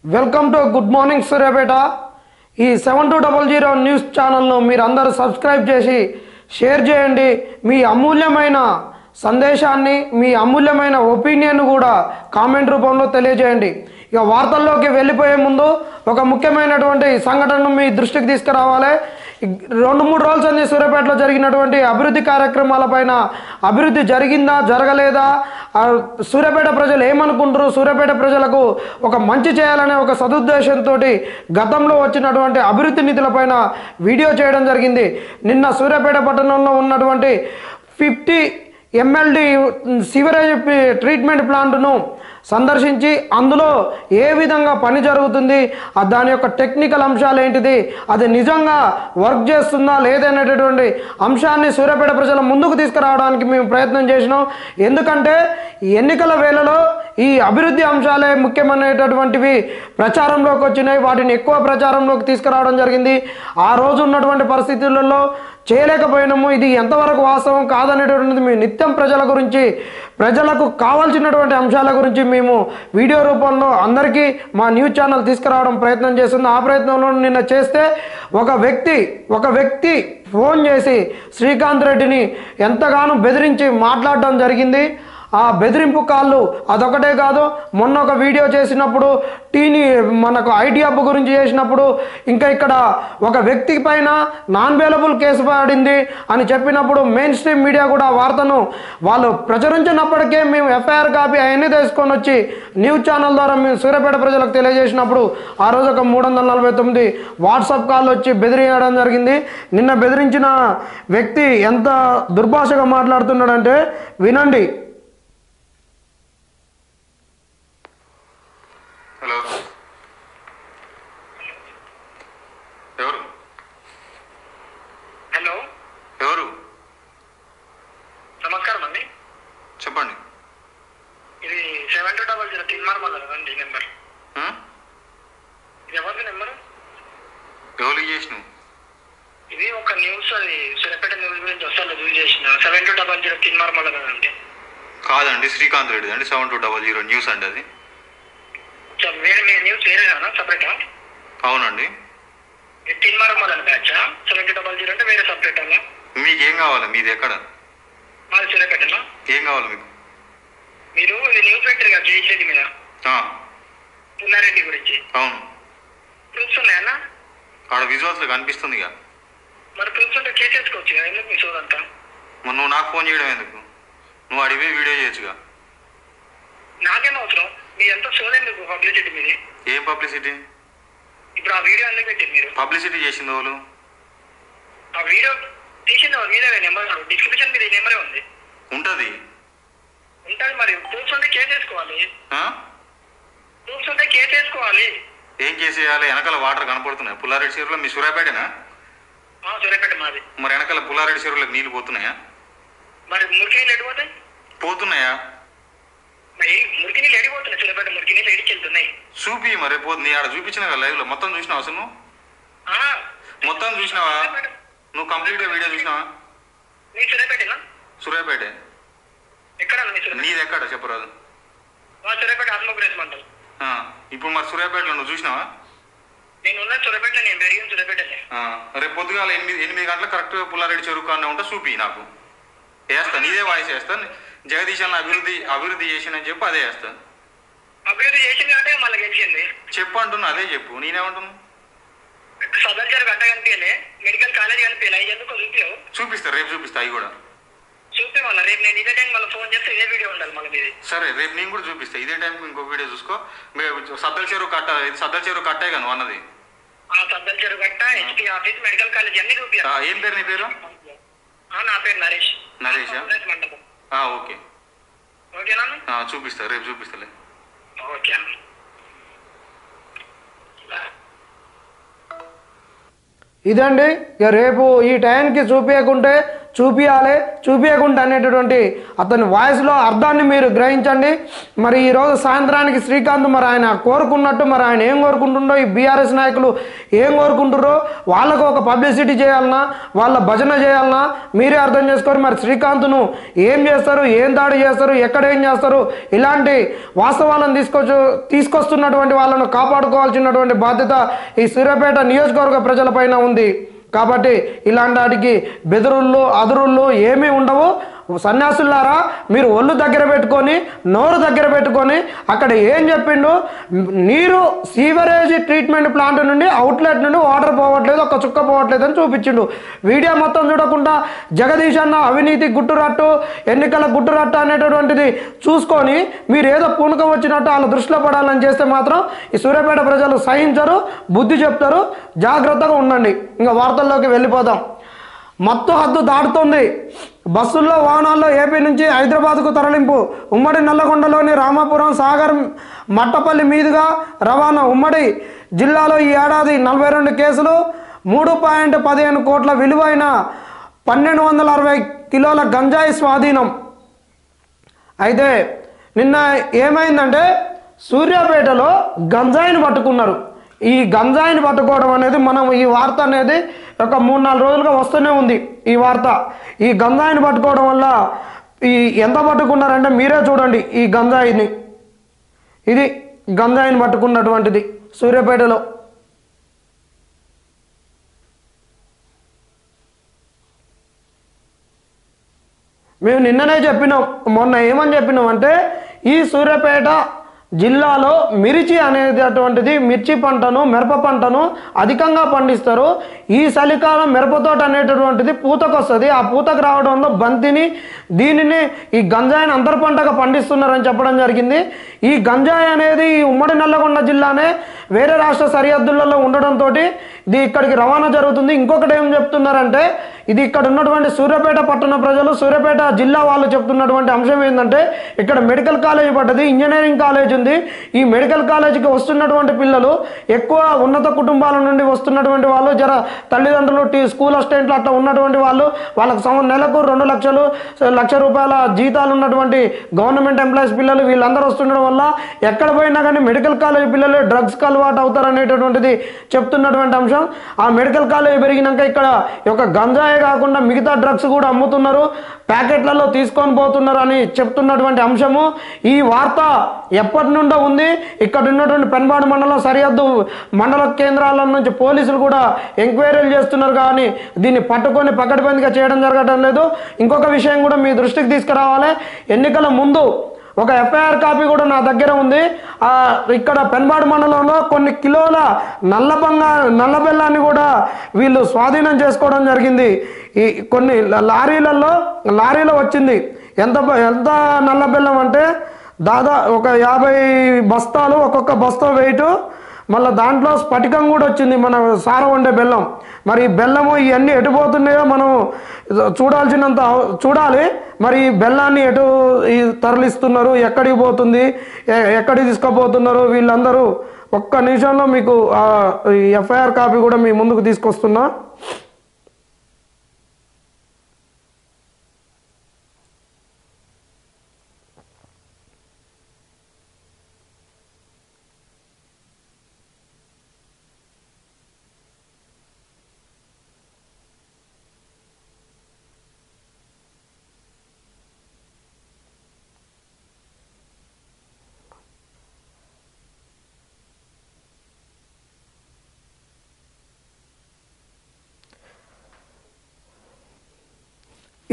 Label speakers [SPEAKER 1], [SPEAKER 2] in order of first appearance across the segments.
[SPEAKER 1] Welcome to good morning Suryapet. ఈ 7200 news ఛానల్ను మీరు అందరూ సబ్స్క్రైబ్ చేసి షేర్ చేయండి. మీ అమూల్యమైన సందేశాన్ని, మీ అమూల్యమైన ఒపీనియన్ కూడా కామెంట్ రూపంలో తెలియజేయండి. ఇక వార్తల్లోకి వెళ్ళిపోయే ముందు ఒక ముఖ్యమైనటువంటి సంఘటనను మీ దృష్టికి తీసుకురావాలి. 2-3 రోజుల నుంచి సూర్యాపేటలో జరిగినటువంటి అభివృద్ధి కార్యక్రమాలపైన అభివృద్ధి జరిగిందా జరగలేదా, సూర్యాపేట ప్రజలు ఏమనుకుంటారు, సూర్యాపేట ప్రజలకు ఒక మంచి చేయాలనే ఒక సదుద్దేశంతో గతంలో వచ్చినటువంటి అభివృద్ధి నిధులపైన వీడియో చేయడం జరిగింది. నిన్న సూర్యాపేట పట్టణంలో ఉన్నటువంటి 50 MLD సివరేజ్ ట్రీట్మెంట్ ప్లాంట్ను సందర్శించి అందులో ఏ విధంగా పని జరుగుతుంది, దాని యొక్క టెక్నికల్ అంశాలు ఏంటిది, అది నిజంగా వర్క్ చేస్తుందా లేదనేటటువంటి అంశాన్ని సూర్యాపేట ప్రజల ముందుకు తీసుకురావడానికి మేము ప్రయత్నం చేసినాం. ఎందుకంటే ఎన్నికల వేళలో ఈ అభివృద్ధి అంశాలే ముఖ్యమైనటువంటివి ప్రచారంలోకి వచ్చినాయి. వాటిని ఎక్కువ ప్రచారంలోకి తీసుకురావడం జరిగింది. ఆ రోజు ఉన్నటువంటి పరిస్థితులలో చేయలేకపోయినాము. ఇది ఎంతవరకు వాస్తవం కాదనేటువంటిది మేము నిత్యం ప్రజల గురించి, ప్రజలకు కావాల్సినటువంటి అంశాల గురించి మేము వీడియో రూపంలో అందరికీ మా న్యూస్ ఛానల్ తీసుకురావడం ప్రయత్నం చేస్తుంది. ఆ ప్రయత్నంలో నిన్న చేస్తే ఒక వ్యక్తి ఫోన్ చేసి శ్రీకాంత్ రెడ్డిని ఎంతగానో బెదిరించి మాట్లాడడం జరిగింది. ఆ బెదిరింపు కాళ్ళు అదొకటే కాదు, మొన్న ఒక వీడియో చేసినప్పుడు మనకు ఐటీ హబ్ గురించి చేసినప్పుడు ఇంకా ఇక్కడ ఒక వ్యక్తి పైన నాన్ అవైలబుల్ కేసు పడింది అని చెప్పినప్పుడు మెయిన్ స్ట్రీమ్ మీడియా కూడా వార్తను వాళ్ళు ప్రచురించినప్పటికే మేము ఎఫ్ఐఆర్ కాపీ అవన్నీ తీసుకొని వచ్చి న్యూస్ ఛానల్ ద్వారా మేము సూర్యాపేట ప్రజలకు తెలియజేసినప్పుడు ఆ రోజు ఒక 349 వాట్సాప్ కాల్ వచ్చి బెదిరియడం జరిగింది. నిన్న బెదిరించిన వ్యక్తి ఎంత దుర్భాషగా మాట్లాడుతున్నాడంటే వినండి.
[SPEAKER 2] హలో, ఎవరు?
[SPEAKER 3] హలో,
[SPEAKER 2] ఎవరు?
[SPEAKER 3] నమస్కారం అండి.
[SPEAKER 2] చెప్పండి.
[SPEAKER 3] ఇది 7200 తిన్మార్మల్ అండి నెంబర్. ఇది ఎవరిది నెంబరు?
[SPEAKER 2] ఎవరికి చేసినావు?
[SPEAKER 3] ఇది ఒక న్యూస్, అది సూర్యాపేట న్యూస్ గురించి వస్తాను యూజ్ చేసిన 7200 తిన్మార్మల్ అంటే
[SPEAKER 2] కాదండి, శ్రీకాంత్ రెడ్డి అండి. 7200 న్యూస్ అండి అది.
[SPEAKER 3] వేరే మీ న్యూస్ వేరేనా సపరేటా?
[SPEAKER 2] అవునండి.
[SPEAKER 3] తిన్మార్మల్ అని బ్యాచ్ 7200 అంటే వేరే సపరేట్ అలా.
[SPEAKER 2] మీకు ఏం కావాలి? మీది ఎక్కడ?
[SPEAKER 3] మాది సూర్యాపేటనా.
[SPEAKER 2] ఏం కావాలి మీకు?
[SPEAKER 3] మీరు ఇది న్యూస్ పెట్టారు కదా జయశ్రెడ్డి మీద, పుల్లారెడ్డి గురించి.
[SPEAKER 2] అవును.
[SPEAKER 3] ప్రూఫ్స్ ఉన్నాయన్నా?
[SPEAKER 2] ఆడ విజువల్స్ కనిపిస్తుంది ఇక.
[SPEAKER 3] మరి ప్రూఫ్స్ ఉంటే చేసేసుకోవచ్చు కదా, ఎందుకు మీ సోదంతా?
[SPEAKER 2] మరి నువ్వు నాకు ఫోన్ చేయడం ఎందుకు? నువ్వు అడిగి వీడియో చేయొచ్చుగా.
[SPEAKER 3] నాకేం అవసరం? మీ ఎంత సోదెందుకు పబ్లిసిటీ మీది?
[SPEAKER 2] ఏం పబ్లిసిటీ?
[SPEAKER 3] ఇప్పుడు ఆ వీడియో ఎందుకు పెట్టింది మీరు?
[SPEAKER 2] పబ్లిసిటీ చేసింది వాళ్ళు.
[SPEAKER 3] ఆ వీడియో తీసింది మీదే నెంబర్, డిస్క్రిప్షన్ మీద ఈ నెంబరే ఉంది.
[SPEAKER 2] ఉంటుంది.
[SPEAKER 3] ఉంటుంది. మరి ప్రూఫ్స్ ఉంటే కేసు వేసుకోవాలి. ప్రూఫ్స్ ఉంటే కేసు వేసుకోవాలి.
[SPEAKER 2] ఏం కేసు వేయాలి? వెనకాల వాటర్ కనపడుతున్నాయి. పుల్లారెడ్డి చెరువులో మీ సూర్యాపేటనా?
[SPEAKER 3] సూర్యాపేట మాది.
[SPEAKER 2] మరి వెనకాల పుల్లారెడ్డి చెరువులకు నీళ్ళు పోతున్నాయా?
[SPEAKER 3] మరి మురికి నీళ్ళు ఎడిపోతాయి.
[SPEAKER 2] పోతున్నాయా?
[SPEAKER 3] మరి మురికి నీళ్ళు ఎడిపోతున్నాయి. సూర్యాపేట మురికి నీళ్ళు ఎడికి వెళ్తున్నాయి.
[SPEAKER 2] చూపి మరి పోతుంది. ఆడ చూపించిన కదా లైవ్ లో. మొత్తం చూసినావా అసలు? మొత్తం చూసినావా? నువ్వు కంప్లీట్ గా వీడియో చూసినావా?
[SPEAKER 3] నీ సూర్యాపేటనా?
[SPEAKER 2] సూర్యాపేట.
[SPEAKER 3] ఎక్కడ
[SPEAKER 2] నీది ఎక్కడ చెప్పరాదు?
[SPEAKER 3] సూర్యాపేట ఆత్మగ్రేస్ మండలం.
[SPEAKER 2] ఇప్పుడు మరి సూర్యాపేటలో నువ్వు చూసినావా?
[SPEAKER 3] నేను ఉన్న సూర్యాపేట, నేను పెరిగిన సూర్యాపేటనే.
[SPEAKER 2] రేపు పొద్దుగాల 8 గంటలకు కరెక్ట్ పుల్లారెడ్డి చెరువు కానే ఉంటా. చూపి నాకు వేస్తా, నీదే వాయిస్ వేస్తాను. జగదీష్ అన్న అభివృద్ధి చేసిందని చెప్పు, అదే వేస్తాను.
[SPEAKER 3] అభివృద్ధి చేసింది అంటే మళ్ళీ గెలిచింది
[SPEAKER 2] చెప్పు అంటున్నా, అదే చెప్పు. నేనేమంటున్నా?
[SPEAKER 3] సదర్జర్ గట్ట కనిపించలే, మెడికల్ కాలేజ్ కనిపించాలి. అవి ఎందుకు చూపించావు?
[SPEAKER 2] చూపిస్తా, రేపు చూపిస్తా. అవి కూడా
[SPEAKER 3] చూపి మళ్ళీ రేపు నేను ఇదే టైం మళ్ళీ ఫోన్ చేస్తే ఇదే వీడియో ఉండాలి మళ్ళీ మీది.
[SPEAKER 2] సరే, రేపు నేను కూడా చూపిస్తా. ఇదే టైంకి ఇంకో వీడియో చూసుకో. సద్దల చెరువు కట్ట, ఇది సద్దల చెరువు కట్టే కదా నువ్వు అన్నది.
[SPEAKER 3] సద్దల చెరువు కట్ట, హెచ్పి ఆఫీస్, మెడికల్ కాలేజ్ అన్ని చూపించా.
[SPEAKER 2] ఏం పేరు నీ పేరు?
[SPEAKER 3] నా పేరు నరేష్.
[SPEAKER 2] నరేష్
[SPEAKER 3] మండపం.
[SPEAKER 2] ఓకే.
[SPEAKER 3] ఓకేనా?
[SPEAKER 2] చూపిస్తా, రేపు చూపిస్తలే.
[SPEAKER 3] ఓకే అన్న.
[SPEAKER 1] ఇదండి. ఇక రేపు ఈ టైంకి చూపించకుంటే చూపించకుండా అనేటటువంటి అతని వాయిస్లో అర్థాన్ని మీరు గ్రహించండి. మరి ఈరోజు సాయంత్రానికి శ్రీకాంత్ మరి ఆయన కోరుకున్నట్టు మరి ఆయన ఏం కోరుకుంటుండో, ఈ బీఆర్ఎస్ నాయకులు ఏం కోరుకుంటుర్రో వాళ్ళకు ఒక పబ్లిసిటీ చేయాలన్నా, వాళ్ళ భజన చేయాలన్నా మీరే అర్థం చేసుకోరు. మరి శ్రీకాంత్ను ఏం చేస్తారు, ఏం దాడి చేస్తారు, ఎక్కడ ఏం చేస్తారు, ఇలాంటి వాస్తవాలను తీసుకొస్తున్నటువంటి వాళ్ళను కాపాడుకోవాల్సినటువంటి బాధ్యత ఈ సూర్యాపేట నియోజకవర్గ ప్రజలపైన ఉంది. కాబట్టి ఇలాంటి వాటికి బెదురుళ్ళు అదురుళ్ళు ఏమీ ఉండవు. సన్యాసులారా, మీరు ఒళ్ళు దగ్గర పెట్టుకొని నోరు దగ్గర పెట్టుకొని అక్కడ ఏం చెప్పిండు, నీరు సీవరేజ్ ట్రీట్మెంట్ ప్లాంట్ నుండి అవుట్లెట్ నుండి వాటర్ పోవట్లేదు, ఒక చుక్క పోవట్లేదు అని చూపించిండు. వీడియో మొత్తం చూడకుండా జగదీష్ అన్న అవినీతి గుట్టురట్టు, ఎన్నికల గుట్టురట్టు అనేటటువంటిది చూసుకొని మీరు ఏదో పూనకం వచ్చినట్టు వాళ్ళ దృష్టిలో పడాలని చేస్తే మాత్రం ఈ సూర్యాపేట ప్రజలు సహించరు, బుద్ధి చెప్తారు. జాగ్రత్తగా ఉండండి. ఇంకా వార్తల్లోకి వెళ్ళిపోదాం. మత్తు హద్దు దాటుతుంది. బస్సుల్లో వాహనాల్లో ఏపీ నుంచి హైదరాబాద్కు తరలింపు. ఉమ్మడి నల్లగొండలోని రామాపురం, సాగర్, మట్టపల్లి మీదుగా రవాణా. ఉమ్మడి జిల్లాలో ఈ ఏడాది 42 కేసులు, 3.15 కోట్ల విలువైన 1260 కిలోల గంజాయి స్వాధీనం. అయితే నిన్న ఏమైందంటే సూర్యాపేటలో గంజాయిని పట్టుకున్నారు. ఈ గంజాయిని పట్టుకోవడం అనేది మనం ఈ వార్త అనేది ఒక 3-4 రోజులుగా వస్తూనే ఉంది ఈ వార్త. ఈ గంజాయిని పట్టుకోవడం వల్ల ఈ ఎంత పట్టుకున్నారంటే మీరే చూడండి. ఈ గంజాయిని, ఇది గంజాయిని పట్టుకున్నటువంటిది సూర్యాపేటలో. మేము నిన్ననే చెప్పినాం, మొన్న ఏమని చెప్పినాం అంటే ఈ సూర్యాపేట జిల్లాలో మిర్చి అనేటటువంటిది, మిర్చి పంటను, మిరప పంటను అధికంగా పండిస్తారు. ఈ చలికాలం మిరపతోట అనేటటువంటిది పూతకు వస్తుంది. ఆ పూతకు రావడంలో బంతిని, దీనిని, ఈ గంజాయిని అంతర పంటగా పండిస్తున్నారని చెప్పడం జరిగింది. ఈ గంజాయి అనేది ఈ ఉమ్మడి నల్లగొండ జిల్లానే వేరే రాష్ట్ర సరిహద్దులలో ఉండడంతో ఇది ఇక్కడికి రవాణా జరుగుతుంది. ఇంకొకటి ఏం చెప్తున్నారంటే ఇది ఇక్కడ ఉన్నటువంటి సూర్యాపేట పట్టణ ప్రజలు, సూర్యాపేట జిల్లా వాళ్ళు చెప్తున్నటువంటి అంశం ఏంటంటే ఇక్కడ మెడికల్ కాలేజ్ పడ్డది, ఇంజనీరింగ్ కాలేజ్ ఉంది. ఈ మెడికల్ కాలేజీకి వస్తున్నటువంటి పిల్లలు ఎక్కువ ఉన్నత కుటుంబాల నుండి వస్తున్నటువంటి వాళ్ళు, జర తల్లిదండ్రులు స్కూల్ అసిస్టెంట్లు అట్లా ఉన్నటువంటి వాళ్ళు, వాళ్ళకు నెలకు 2 లక్షలు, 1 లక్ష రూపాయల జీతాలు ఉన్నటువంటి గవర్నమెంట్ ఎంప్లాయీస్ పిల్లలు వీళ్ళందరూ వస్తుండడం వల్ల ఎక్కడ పోయినా కానీ మెడికల్ కాలేజ్ పిల్లలు డ్రగ్స్కి అలవాటు అవుతారు అనేటటువంటిది చెప్తున్నటువంటి అంశం. ఆ మెడికల్ కాలేజ్ పెరిగినాక ఇక్కడ ఒక గంజాయి కాకుండా మిగతా డ్రగ్స్ కూడా అమ్ముతున్నారు, ప్యాకెట్లలో తీసుకొని పోతున్నారు అని చెప్తున్నటువంటి అంశము. ఈ వార్త ఎప్పటి నుండో ఉంది. ఇక్కడ ఉన్నటువంటి పెన్బాడు మండలం సరిహద్దు మండల కేంద్రాల నుంచి పోలీసులు కూడా ఎంక్వైరీలు చేస్తున్నారు, కానీ దీన్ని పట్టుకొని పకడ్బందీగా చేయడం జరగడం లేదు. ఇంకొక విషయం కూడా మీ దృష్టికి తీసుకురావాలి. ఎన్నికల ముందు ఒక ఎఫ్ఐఆర్ కాపీ కూడా నా దగ్గర ఉంది. ఇక్కడ పెన్బాడు మండలంలో కొన్ని కిలోల నల్ల బెల్లాన్ని కూడా వీళ్ళు స్వాధీనం చేసుకోవడం జరిగింది. ఈ కొన్ని లారీలో వచ్చింది. ఎంత నల్ల బెల్లం అంటే దాదాపు ఒక 50 బస్తాలు, ఒక్కొక్క బస్తా వెయిట్. మళ్ళీ దాంట్లో స్ఫటికం కూడా వచ్చింది, మన సార వండే బెల్లం. మరి బెల్లము ఇవన్నీ ఎటు పోతున్నాయో మనం చూడాల్సినంత చూడాలి. మరి ఈ బెల్లాన్ని ఎటు తరలిస్తున్నారు, ఎక్కడికి పోతుంది, ఎక్కడికి తీసుకుపోతున్నారు వీళ్ళందరూ. ఒక్క నిమిషంలో మీకు ఎఫ్ఐఆర్ కాపీ కూడా మీ ముందుకు తీసుకొస్తున్నా.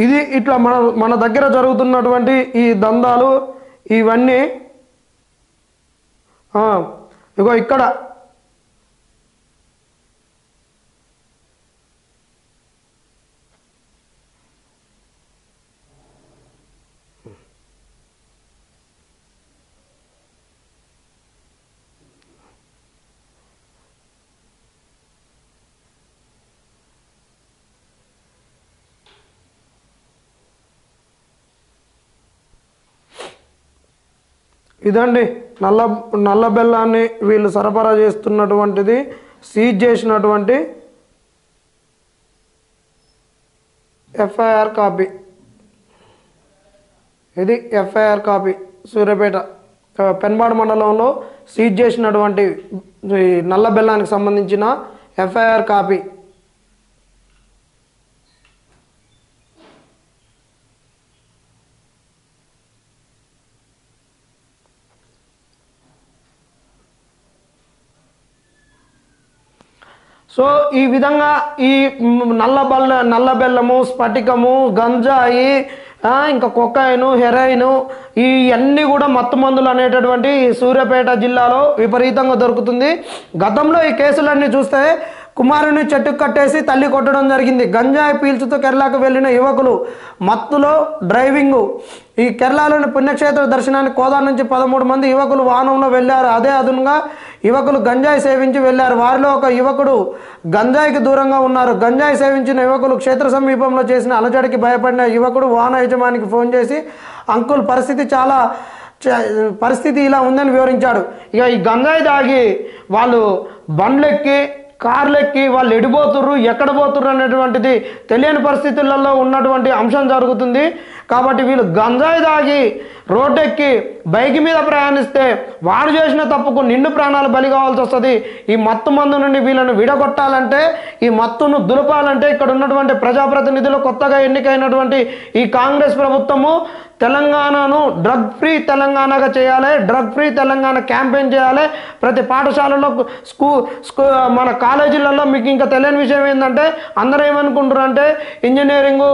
[SPEAKER 1] ఇది ఇట్లా మన దగ్గర జరుగుతున్నటువంటి ఈ దందాలు ఇవన్నీ. ఇగో ఇక్కడ ఇదండి నల్ల బెల్లాన్ని వీళ్ళు సరఫరా చేస్తున్నటువంటిది, సీజ్ చేసినటువంటి ఎఫ్ఐఆర్ కాపీ. ఇది ఎఫ్ఐఆర్ కాపీ. సూర్యాపేట పెన్బాడ్ మండలంలో సీజ్ చేసినటువంటి నల్ల బెల్లానికి సంబంధించిన ఎఫ్ఐఆర్ కాపీ. సో ఈ విధంగా ఈ నల్ల బెల్లము, స్ఫటికము, గంజాయి, ఇంకా కొకాయిను, హెరాయిను, ఇవన్నీ కూడా మత్తు మందులు అనేటటువంటి సూర్యాపేట జిల్లాలో విపరీతంగా దొరుకుతుంది. గతంలో ఈ కేసులన్నీ చూస్తే కుమారుని చెట్టుకు కట్టేసి తల్లి కొట్టడం జరిగింది. గంజాయి పీల్చుతూ కేరళకు వెళ్ళిన యువకులు మత్తులో డ్రైవింగు. ఈ కేరళలోని పుణ్యక్షేత్ర దర్శనానికి కోదాడ నుంచి 13 మంది యువకులు వాహనంలో వెళ్ళారు. అదే అదునుగా యువకులు గంజాయి సేవించి వెళ్ళారు. వారిలో ఒక యువకుడు గంజాయికి దూరంగా ఉన్నారు. గంజాయి సేవించిన యువకులు క్షేత్ర సమీపంలో చేసిన అలజడికి భయపడిన యువకుడు వాహన యజమానికి ఫోన్ చేసి అంకుల్ పరిస్థితి ఇలా ఉందని వివరించాడు. ఇక ఈ గంజాయి తాగి వాళ్ళు బండ్లెక్కి కార్లెక్కి వాళ్ళు ఎడిపోతుర్రు, ఎక్కడ పోతుర్రు అనేటువంటిది తెలియని పరిస్థితులలో ఉన్నటువంటి అంశం జరుగుతుంది. కాబట్టి వీళ్ళు గంజాయి తాగి రోడ్డెక్కి బైక్ మీద ప్రయాణిస్తే వాడు చేసిన తప్పుకు నిండు ప్రాణాలు బలి కావాల్సి వస్తుంది. ఈ మత్తు మందు నుండి వీళ్ళను విడగొట్టాలంటే, ఈ మత్తును దులపాలంటే ఇక్కడ ఉన్నటువంటి ప్రజాప్రతినిధులు కొత్తగా ఎన్నికైనటువంటి ఈ కాంగ్రెస్ ప్రభుత్వము తెలంగాణను డ్రగ్ ఫ్రీ తెలంగాణగా చేయాలి. డ్రగ్ ఫ్రీ తెలంగాణ క్యాంపెయిన్ చేయాలి. ప్రతి పాఠశాలలో మన కాలేజీలలో మీకు ఇంకా తెలియని విషయం ఏంటంటే అందరూ ఏమనుకుంటారు అంటే ఇంజనీరింగు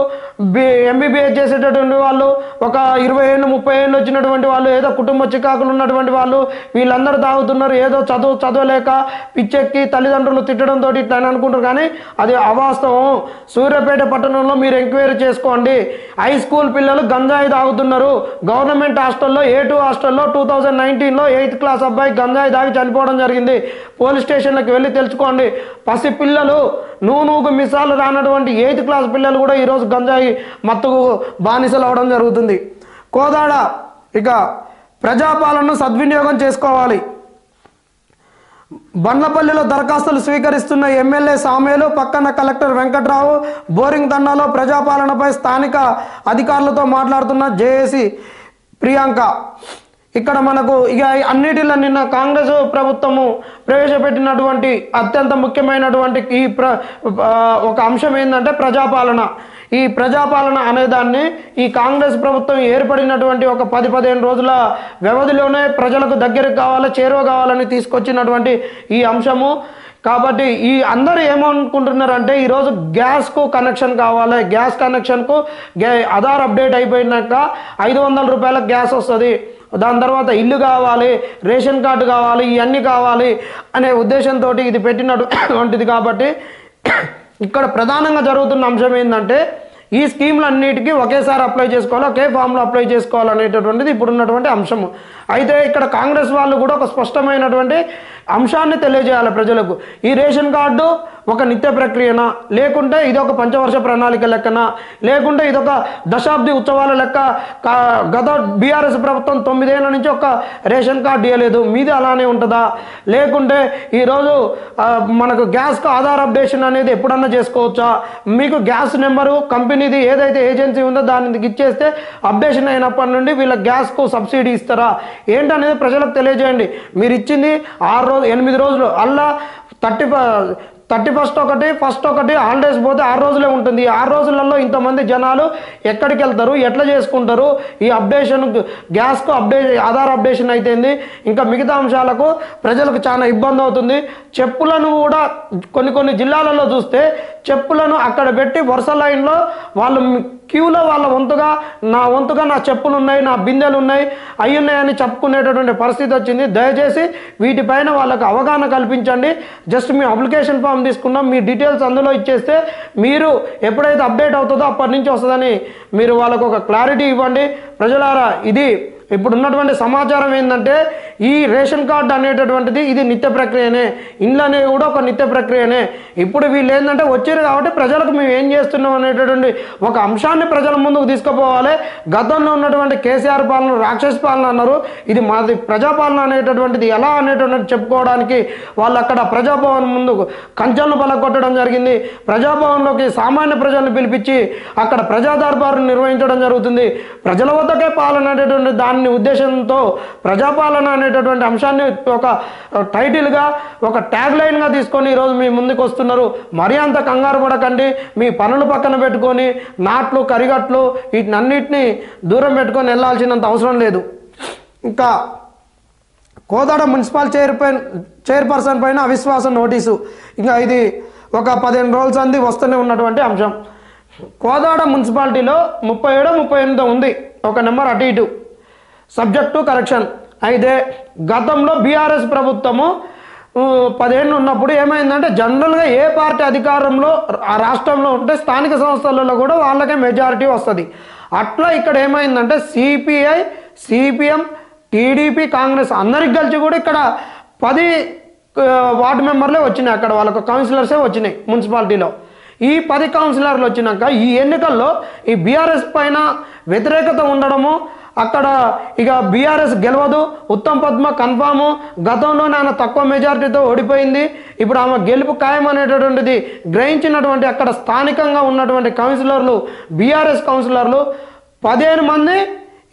[SPEAKER 1] ఎంబీబీఎస్ చేసేటటువంటి వాళ్ళు, ఒక 20 ఏళ్ళు 30 ఏళ్ళు వచ్చినటువంటి వాళ్ళు, ఏదో కుటుంబ చికాకులు ఉన్నటువంటి వాళ్ళు వీళ్ళందరూ తాగుతున్నారు. ఏదో చదవలేక పిచ్చెక్కి తల్లిదండ్రులు తిట్టడంతో ఇట్లా అని అనుకుంటారు. కానీ అది అవాస్తవం. సూర్యాపేట పట్టణంలో మీరు ఎంక్వైరీ చేసుకోండి. హై స్కూల్ పిల్లలు గంజాయి తాగుతున్నారు. గవర్నమెంట్ హాస్టల్లో A2 హాస్టల్లో 2019లో 8th క్లాస్ అబ్బాయి గంజాయి తాగి చనిపోవడం జరిగింది. పోలీస్ స్టేషన్లకు వెళ్ళి తెలుసుకోండి. పసి పిల్లలు నూనూగు మిసాలు రానటువంటి 8th క్లాస్ పిల్లలు కూడా ఈరోజు గంజాయి మత్తుకు బానిసలు అవడం జరుగుతుంది. కోదాడ ఇక ప్రజాపాలనను సద్వినియోగం చేసుకోవాలి. బండ్లపల్లిలో దరఖాస్తులు స్వీకరిస్తున్న ఎమ్మెల్యే సామేలు, పక్కన కలెక్టర్ వెంకట్రావు. బోరింగ్ దండాలో ప్రజాపాలనపై స్థానిక అధికారులతో మాట్లాడుతున్న జేఏసీ ప్రియాంక. ఇక్కడ మనకు ఇక అన్నిటిలో నిన్న కాంగ్రెస్ ప్రభుత్వము ప్రవేశపెట్టినటువంటి అత్యంత ముఖ్యమైనటువంటి ఒక అంశం ఏంటంటే ప్రజాపాలన. ఈ ప్రజాపాలన అనేదాన్ని ఈ కాంగ్రెస్ ప్రభుత్వం ఏర్పడినటువంటి ఒక 10-15 రోజుల వ్యవధిలోనే ప్రజలకు దగ్గరకు కావాలి, చేరువ కావాలని తీసుకొచ్చినటువంటి ఈ అంశము. కాబట్టి ఈ అందరూ ఏమనుకుంటున్నారంటే ఈరోజు గ్యాస్కు కనెక్షన్ కావాలి. గ్యాస్ కనెక్షన్కు ఆధార్ అప్డేట్ అయిపోయినాక 500 రూపాయలకు గ్యాస్ వస్తుంది. దాని తర్వాత ఇల్లు కావాలి, రేషన్ కార్డు కావాలి, ఇవన్నీ కావాలి అనే ఉద్దేశంతో ఇది పెట్టినటువంటిది. కాబట్టి ఇక్కడ ప్రధానంగా జరుగుతున్న అంశం ఏంటంటే ఈ స్కీమ్లన్నిటికీ ఒకేసారి అప్లై చేసుకోవాలి, ఒకే ఫామ్లో అప్లై చేసుకోవాలనేటటువంటిది ఇప్పుడున్నటువంటి అంశము. అయితే ఇక్కడ కాంగ్రెస్ వాళ్ళు కూడా ఒక స్పష్టమైనటువంటి అంశాన్ని తెలియజేయాలి ప్రజలకు. ఈ రేషన్ కార్డు ఒక నిత్య ప్రక్రియనా, లేకుంటే ఇదొక పంచవర్ష ప్రణాళిక లెక్కన, లేకుంటే ఇదొక దశాబ్ది ఉత్సవాల లెక్క. గత బీఆర్ఎస్ ప్రభుత్వం 9 ఏళ్ల నుంచి ఒక రేషన్ కార్డు ఇవ్వలేదు, మీది అలానే ఉంటుందా? లేకుంటే ఈరోజు మనకు గ్యాస్కు ఆధార్ అప్డేషన్ అనేది ఎప్పుడన్నా చేసుకోవచ్చా? మీకు గ్యాస్ నెంబరు కంపెనీది ఏదైతే ఏజెన్సీ ఉందో దానికి ఇచ్చేస్తే అప్డేషన్ అయినప్పటి నుండి వీళ్ళ గ్యాస్కు సబ్సిడీ ఇస్తారా ఏంటనేది ప్రజలకు తెలియజేయండి. మీరు ఇచ్చింది 8 రోజులు, అలా 31st ఒకటి, 1st ఒకటి హాలిడేస్ పోతే 6 రోజులే ఉంటుంది. ఈ 6 రోజులలో ఇంతమంది జనాలు ఎక్కడికి వెళ్తారు, ఎట్లా చేసుకుంటారు? ఈ అప్డేషన్ గ్యాస్కు ఆధార్ అప్డేషన్ అయితేంది, ఇంకా మిగతా అంశాలకు ప్రజలకు చాలా ఇబ్బంది అవుతుంది. చెప్పులను కూడా కొన్ని జిల్లాలలో చూస్తే చెప్పులను అక్కడ పెట్టి వరుస లైన్లో వాళ్ళు క్యూలో వాళ్ళ వంతుగా నా చెప్పులు ఉన్నాయి, నా బిందెలు ఉన్నాయి, అవి ఉన్నాయని చెప్పుకునేటటువంటి పరిస్థితి వచ్చింది. దయచేసి వీటిపైన వాళ్ళకు అవగాహన కల్పించండి. జస్ట్ మీ అప్లికేషన్ ఫామ్ తీసుకున్నాం, మీ డీటెయిల్స్ అందులో ఇచ్చేస్తే మీరు ఎప్పుడైతే అప్డేట్ అవుతుందో అప్పటి నుంచి వస్తుందని మీరు వాళ్ళకు ఒక క్లారిటీ ఇవ్వండి. ప్రజలారా, ఇది ఇప్పుడున్నటువంటి సమాచారం ఏంటంటే ఈ రేషన్ కార్డు అనేటటువంటిది ఇది నిత్య ప్రక్రియనే, ఇండ్లు అనేవి కూడా ఒక నిత్య ప్రక్రియనే. ఇప్పుడు వీళ్ళు ఏంటంటే వచ్చారు కాబట్టి ప్రజలకు మేము ఏం చేస్తున్నాం అనేటటువంటి ఒక అంశాన్ని ప్రజల ముందుకు తీసుకుపోవాలి. గతంలో ఉన్నటువంటి కేసీఆర్ పాలన రాక్షస పాలన అన్నారు, ఇది మాది ప్రజాపాలన అనేటటువంటిది ఎలా అనేటటువంటి చెప్పుకోవడానికి వాళ్ళు అక్కడ ప్రజాభవన్ ముందుకు కంచెలను బలకొట్టడం జరిగింది. ప్రజాభవన్లోకి సామాన్య ప్రజలను పిలిపించి అక్కడ ప్రజా దర్బారు నిర్వహించడం జరుగుతుంది. ప్రజల వద్దకే పాలన అనేటువంటి దాని ఉద్దేశంతో ప్రజాపాలన అనేటటువంటి అంశాన్ని ఒక టైటిల్గా ఒక ట్యాగ్ లైన్గా తీసుకొని ఈరోజు మీ ముందుకు వస్తున్నారు. మరీ అంత కంగారు పడకండి, మీ పనులు పక్కన పెట్టుకొని నాట్లు కరిగట్లు వీటినన్నిటినీ దూరం పెట్టుకొని వెళ్ళాల్సినంత అవసరం లేదు. ఇంకా కోదాడ మున్సిపల్ చైర్పర్సన్ పైన అవిశ్వాస నోటీసు, ఇంకా ఇది ఒక 15 రోజుల సంది వస్తూనే ఉన్నటువంటి అంశం. కోదాడ మున్సిపాలిటీలో 37, 38 ఉంది, ఒక నెంబర్ అటు ఇటు, సబ్జెక్ట్ టు కరెక్షన్. అయితే గతంలో బీఆర్ఎస్ ప్రభుత్వము 10 ఏళ్ళు ఉన్నప్పుడు ఏమైందంటే జనరల్గా ఏ పార్టీ అధికారంలో ఆ రాష్ట్రంలో ఉంటే స్థానిక సంస్థలలో కూడా వాళ్ళకే మెజారిటీ వస్తుంది. అట్లా ఇక్కడ ఏమైందంటే సిపిఐ, సిపిఎం, టీడీపీ, కాంగ్రెస్ అందరికి కలిసి కూడా ఇక్కడ 10 వార్డు మెంబర్లే వచ్చినాయి, అక్కడ వాళ్ళకు కౌన్సిలర్సే వచ్చినాయి మున్సిపాలిటీలో. ఈ 10 కౌన్సిలర్లు వచ్చినాక ఈ ఎన్నికల్లో ఈ బీఆర్ఎస్ పైన వ్యతిరేకత ఉండడము, అక్కడ ఇక బీఆర్ఎస్ గెలవదు, ఉత్తమ్ పద్మ కన్ఫాము, గతంలోనే ఆయన తక్కువ మెజారిటీతో ఓడిపోయింది, ఇప్పుడు ఆమె గెలుపు ఖాయం అనేటటువంటిది గ్రహించినటువంటి అక్కడ స్థానికంగా ఉన్నటువంటి కౌన్సిలర్లు, బీఆర్ఎస్ కౌన్సిలర్లు 15 మంది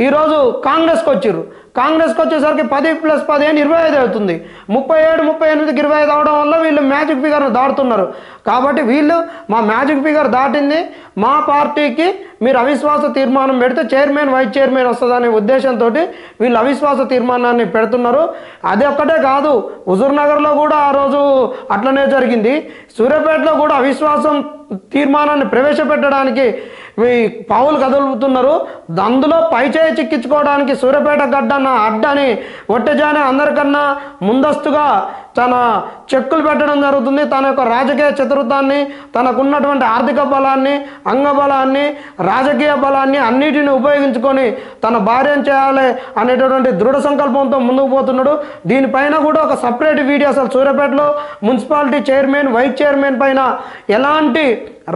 [SPEAKER 1] ఈరోజు కాంగ్రెస్కి వచ్చారు. కాంగ్రెస్కి వచ్చేసరికి 10 + 15 25 అవుతుంది. 37, 38కి 25 అవడం వల్ల వీళ్ళు మ్యాజిక్ ఫిగర్ను దాటుతున్నారు. కాబట్టి వీళ్ళు మా మ్యాజిక్ ఫిగర్ దాటింది, మా పార్టీకి మీరు అవిశ్వాస తీర్మానం పెడితే చైర్మన్, వైస్ చైర్మన్ వస్తుందనే ఉద్దేశంతో వీళ్ళు అవిశ్వాస తీర్మానాన్ని పెడుతున్నారు. అది ఒక్కటే కాదు, హుజూర్నగర్లో కూడా ఆ రోజు అట్లనే జరిగింది. సూర్యాపేటలో కూడా అవిశ్వాసం తీర్మానాన్ని ప్రవేశపెట్టడానికి పావులు కదులుతున్నారు. అందులో పైచేయి చిక్కించుకోవడానికి సూర్యాపేట గడ్డన్న అడ్డని ఒట్టెజానే అందరికన్నా ముందస్తుగా తన చెక్కులు పెట్టడం జరుగుతుంది. తన యొక్క రాజకీయ చతురతాన్ని, తనకున్నటువంటి ఆర్థిక బలాన్ని, అంగబలాన్ని, రాజకీయ బలాన్ని అన్నిటిని ఉపయోగించుకొని తన భార్యను చేయాలి అనేటటువంటి దృఢ సంకల్పంతో ముందుకు పోతున్నాడు. దీనిపైన కూడా ఒక సపరేట్ వీడియో, అసలు సూర్యాపేటలో మున్సిపాలిటీ చైర్మన్, వైస్ చైర్మన్ పైన ఎలాంటి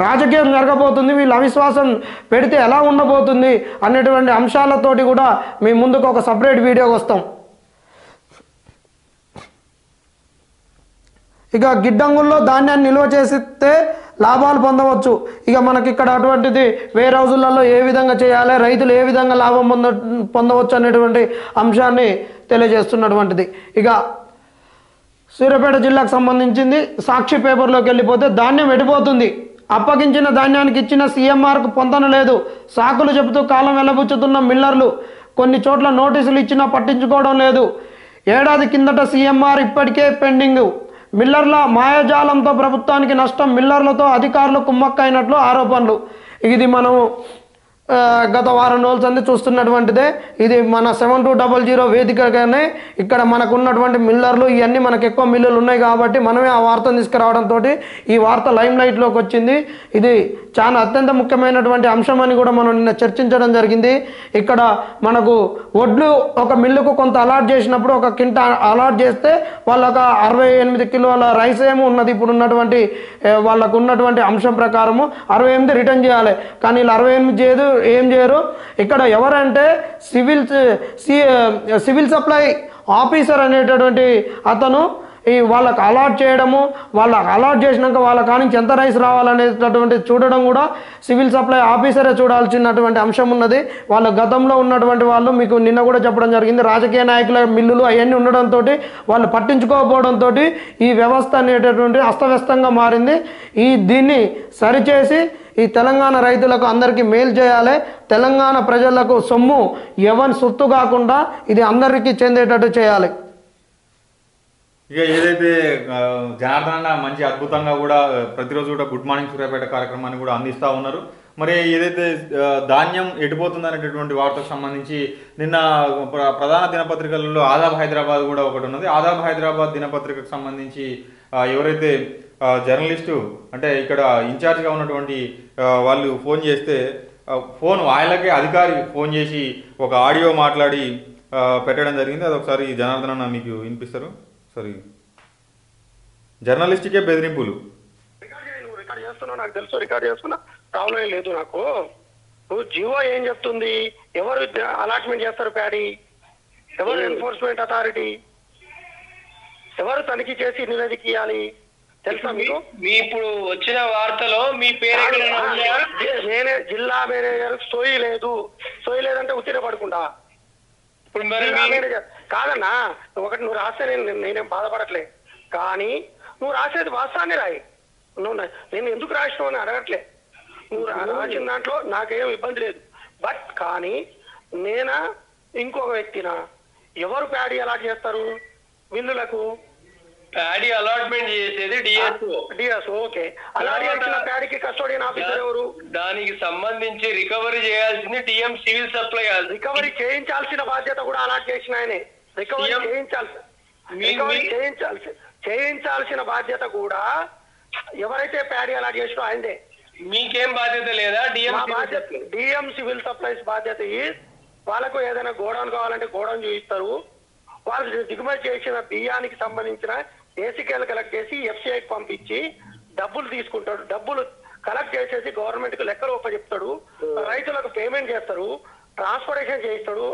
[SPEAKER 1] రాజకీయం జరగబోతుంది, వీళ్ళు అవిశ్వాసం పెడితే ఎలా ఉండబోతుంది అనేటువంటి అంశాలతోటి కూడా మీ ముందుకు ఒక సపరేట్ వీడియోకి వస్తాం. ఇక గిడ్డంగుల్లో ధాన్యాన్ని నిల్వ చేస్తే లాభాలు పొందవచ్చు. ఇక మనకి ఇక్కడ అటువంటిది వేర్ హౌజులలో ఏ విధంగా చేయాలి, రైతులు ఏ విధంగా లాభం పొందవచ్చు అనేటువంటి అంశాన్ని తెలియజేస్తున్నటువంటిది. ఇక సూర్యాపేట జిల్లాకు సంబంధించింది సాక్షి పేపర్లోకి వెళ్ళిపోతే ధాన్యం ఎడిపోతుంది, అప్పగించిన ధాన్యానికి ఇచ్చిన సీఎంఆర్కు పొందన లేదు, సాకులు చెబుతూ కాలం వెల్లబుచ్చుతున్న మిల్లర్లు, కొన్ని చోట్ల నోటీసులు ఇచ్చినా పట్టించుకోవడం లేదు, ఏడాది కిందట సీఎంఆర్ ఇప్పటికే పెండింగ్, మిల్లర్ల మాయాజాలంతో ప్రభుత్వానికి నష్టం, మిల్లర్లతో అధికారులు కుమ్మక్కైనట్లు ఆరోపణలు. ఇది మనము గత వారం రోజుల సంది చూస్తున్నటువంటిదే. ఇది మన 7200 వేదికగానే ఇక్కడ మనకు ఉన్నటువంటి మిల్లర్లు ఇవన్నీ మనకు ఎక్కువ మిల్లులు ఉన్నాయి కాబట్టి మనమే ఆ వార్తను తీసుకురావడంతో ఈ వార్త లైమ్ లైట్లోకి వచ్చింది. ఇది చాలా అత్యంత ముఖ్యమైనటువంటి అంశం అని కూడా మనం నిన్న చర్చించడం జరిగింది. ఇక్కడ మనకు వడ్లు ఒక మిల్లుకు కొంత అలాట్ చేసినప్పుడు ఒక కింటా అలాట్ చేస్తే వాళ్ళకు 68 కిలోల రైస్ ఏమో ఉన్నది. ఇప్పుడు ఉన్నటువంటి వాళ్ళకు ఉన్నటువంటి అంశం ప్రకారము 68 రిటర్న్ చేయాలి, కానీ వీళ్ళు 68 ఏం చేయరు. ఇక్కడ ఎవరంటే సివిల్ సప్లై ఆఫీసర్ అనేటటువంటి అతను వాళ్ళకు అలాట్ చేయడము, వాళ్ళకు అలాట్ చేసినాక వాళ్ళ కానించి ఎంత రైస్ రావాలనేటటువంటి చూడడం కూడా సివిల్ సప్లై ఆఫీసరే చూడాల్సినటువంటి అంశం ఉన్నది. వాళ్ళ గతంలో ఉన్నటువంటి వాళ్ళు మీకు నిన్న కూడా చెప్పడం జరిగింది, రాజకీయ నాయకుల మిల్లులు అవన్నీ ఉండడంతో వాళ్ళు పట్టించుకోకపోవడంతో ఈ వ్యవస్థ అనేటటువంటి అస్తవ్యస్తంగా మారింది. దీన్ని సరిచేసి ఈ తెలంగాణ రైతులకు అందరికీ మేలు చేయాలి, తెలంగాణ ప్రజలకు సొమ్ము ఎవరి సొత్తు కాకుండా ఇది అందరికీ చెందేటట్టు చేయాలి.
[SPEAKER 2] ఇక ఏదైతే జనార్దన మంచి అద్భుతంగా కూడా ప్రతిరోజు కూడా గుడ్ మార్నింగ్ సూర్యాపేట కార్యక్రమాన్ని కూడా అందిస్తూ ఉన్నారు. మరి ఏదైతే ధాన్యం ఎడిపోతుంది అనేటటువంటి వార్తకు సంబంధించి నిన్న ప్రధాన దినపత్రికలలో ఆదాబ్ హైదరాబాద్ కూడా ఒకటి ఉన్నది. ఆదాబ్ హైదరాబాద్ దినపత్రికకు సంబంధించి ఎవరైతే జర్నలిస్టు అంటే ఇక్కడ ఇన్ఛార్జ్గా ఉన్నటువంటి వాళ్ళు ఫోన్ చేస్తే ఫోన్ వాళ్ళకే అధికారి ఫోన్ చేసి ఒక ఆడియో మాట్లాడి పెట్టడం జరిగింది. అది ఒకసారి జనార్దన్ అన్న మీకు వినిపిస్తారు. సారీ, జర్నలిస్టుకే బెదిరింపులు.
[SPEAKER 4] రికార్డ్ చేస్తున్నావు, నాకు తెలుసు, రికార్డ్ చేసుకున్నా, ప్రాబ్లం ఏం లేదు నాకు. నువ్వు జియో ఏం చెప్తుంది, ఎవరు అలాట్మెంట్ చేస్తారు ప్యాడీ, ఎవరు ఎన్ఫోర్స్మెంట్ అథారిటీ, ఎవరు తనిఖీ చేసి నివేదిక ఇవ్వాలి తెలుసా మీకు?
[SPEAKER 5] మీ ఇప్పుడు వచ్చిన వార్తలో మీ పేరు
[SPEAKER 4] నేనే జిల్లా మేనేజర్ సోయి లేదంటే ఉత్తిన పడుకుంటా.
[SPEAKER 5] ఇప్పుడు మరి
[SPEAKER 4] మేనేజర్ కాదన్నా, ఒకటి నువ్వు రాస్తే నేనేం బాధపడట్లే, కానీ నువ్వు రాసేది వాస్తవాన్ని రాయి. నేను ఎందుకు రాసినావు అని అడగట్లే, నువ్వు రాసిన దాంట్లో నాకేం ఇబ్బంది లేదు. బట్ కానీ నేనా ఇంకొక వ్యక్తినా, ఎవరు ప్యాడీ అలాట్ చేస్తారు విల్లులకు?
[SPEAKER 5] ప్యాడీ అలాట్మెంట్ చేసేది
[SPEAKER 4] డిఎస్ఓ. ఓకే, అలాట్ చేసిన ప్యాడీకి కస్టోడియన్ ఆఫీసర్ ఎవరు?
[SPEAKER 5] దానికి సంబంధించి రికవరీ చేయాల్సింది డిఎం సివిల్ సప్లై.
[SPEAKER 4] రికవరీ చేయించాల్సిన బాధ్యత కూడా అలాట్ చేసిన ఆయనే. రికవరీ చేయించాల్సిన బాధ్యత కూడా ఎవరైతే ప్యాడీ అలాట్ చేసినో ఆయనదే.
[SPEAKER 5] మీకేం బాధ్యత లేదా?
[SPEAKER 4] డిఎం సివిల్ సప్లైస్ బాధ్యత వాళ్ళకు ఏదైనా గోడౌన్ కావాలంటే గోడౌన్ చూపిస్తారు. వాళ్ళు దిగుమతి చేసిన బియ్యానికి సంబంధించిన ఏసీకేలు కలెక్ట్ చేసి ఎఫ్సిఐకి పంపించి డబ్బులు తీసుకుంటాడు. డబ్బులు కలెక్ట్ చేసేసి గవర్నమెంట్ కు లెక్కలు ఒప్పచెప్తాడు, రైతులకు పేమెంట్ చేస్తారు, ట్రాన్స్పోర్టేషన్ చేయిస్తాడు,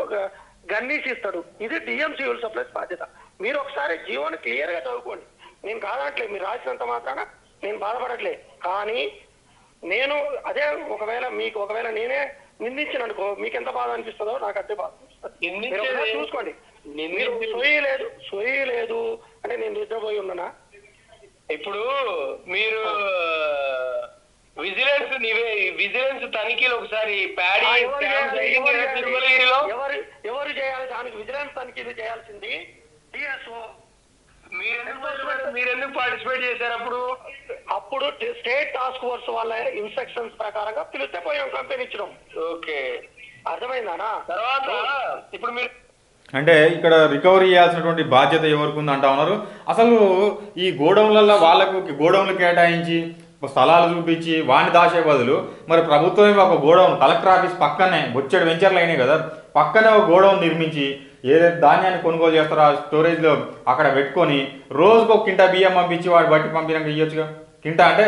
[SPEAKER 4] గన్నీస్ ఇస్తాడు. ఇది డిఎం సివిల్ సప్లైస్ బాధ్యత. మీరు ఒకసారి జీవోని క్లియర్ గా చదువుకోండి. నేను కాదనట్లే, మీరు రాసినంత మాత్రాన నేను బాధపడట్లే. కానీ నేను అదే ఒకవేళ నేనే నిందించిన అనుకో, మీకు ఎంత బాధ అనిపిస్తుందో నాకు అంతే బాధ అనిపిస్తుంది. చూసుకోండి, మీరు సొయ్యి లేదు అంటే నేను నిద్రపోయి ఉన్నానా?
[SPEAKER 5] ఇప్పుడు మీరు విజిలెన్స్ తనిఖీలు ఒకసారి ప్యాడీ తిరుమలగిరిలో
[SPEAKER 4] ఎవరు చేయాలి? దానికి విజిలెన్స్ తనిఖీలు చేయాల్సింది డిఎస్ఓ.
[SPEAKER 5] మీరెందుకు పార్టిసిపేట్ చేశారు?
[SPEAKER 4] అప్పుడు స్టేట్ టాస్క్ ఫోర్స్ వాళ్ళ ఇన్స్ట్రక్షన్స్ ప్రకారంగా పిలిస్తే పోయాం, కంపెనీ ఇచ్చినాం.
[SPEAKER 5] ఓకే,
[SPEAKER 4] అర్థమైందా?
[SPEAKER 5] తర్వాత ఇప్పుడు మీరు
[SPEAKER 2] అంటే ఇక్కడ రికవరీ చేయాల్సినటువంటి బాధ్యత ఎవరికి ఉంది అంటా ఉన్నారు. అసలు ఈ గోడౌన్లలో వాళ్ళకు గోడౌన్లు కేటాయించి స్థలాలు చూపించి వాడిని దాచే బదులు మరి ప్రభుత్వమే ఒక గోడౌన్ కలెక్టర్ ఆఫీస్ పక్కనే బొచ్చెడు వెంచర్లు అయినాయి కదా, పక్కనే ఒక గోడౌన్ నిర్మించి ఏదైతే ధాన్యాన్ని కొనుగోలు చేస్తారో ఆ స్టోరేజ్లో అక్కడ పెట్టుకొని రోజుకు ఒక కింటా బియ్యం పంపించి వాడు బట్టి పంపినాక ఇవ్వచ్చుగా. కింటా అంటే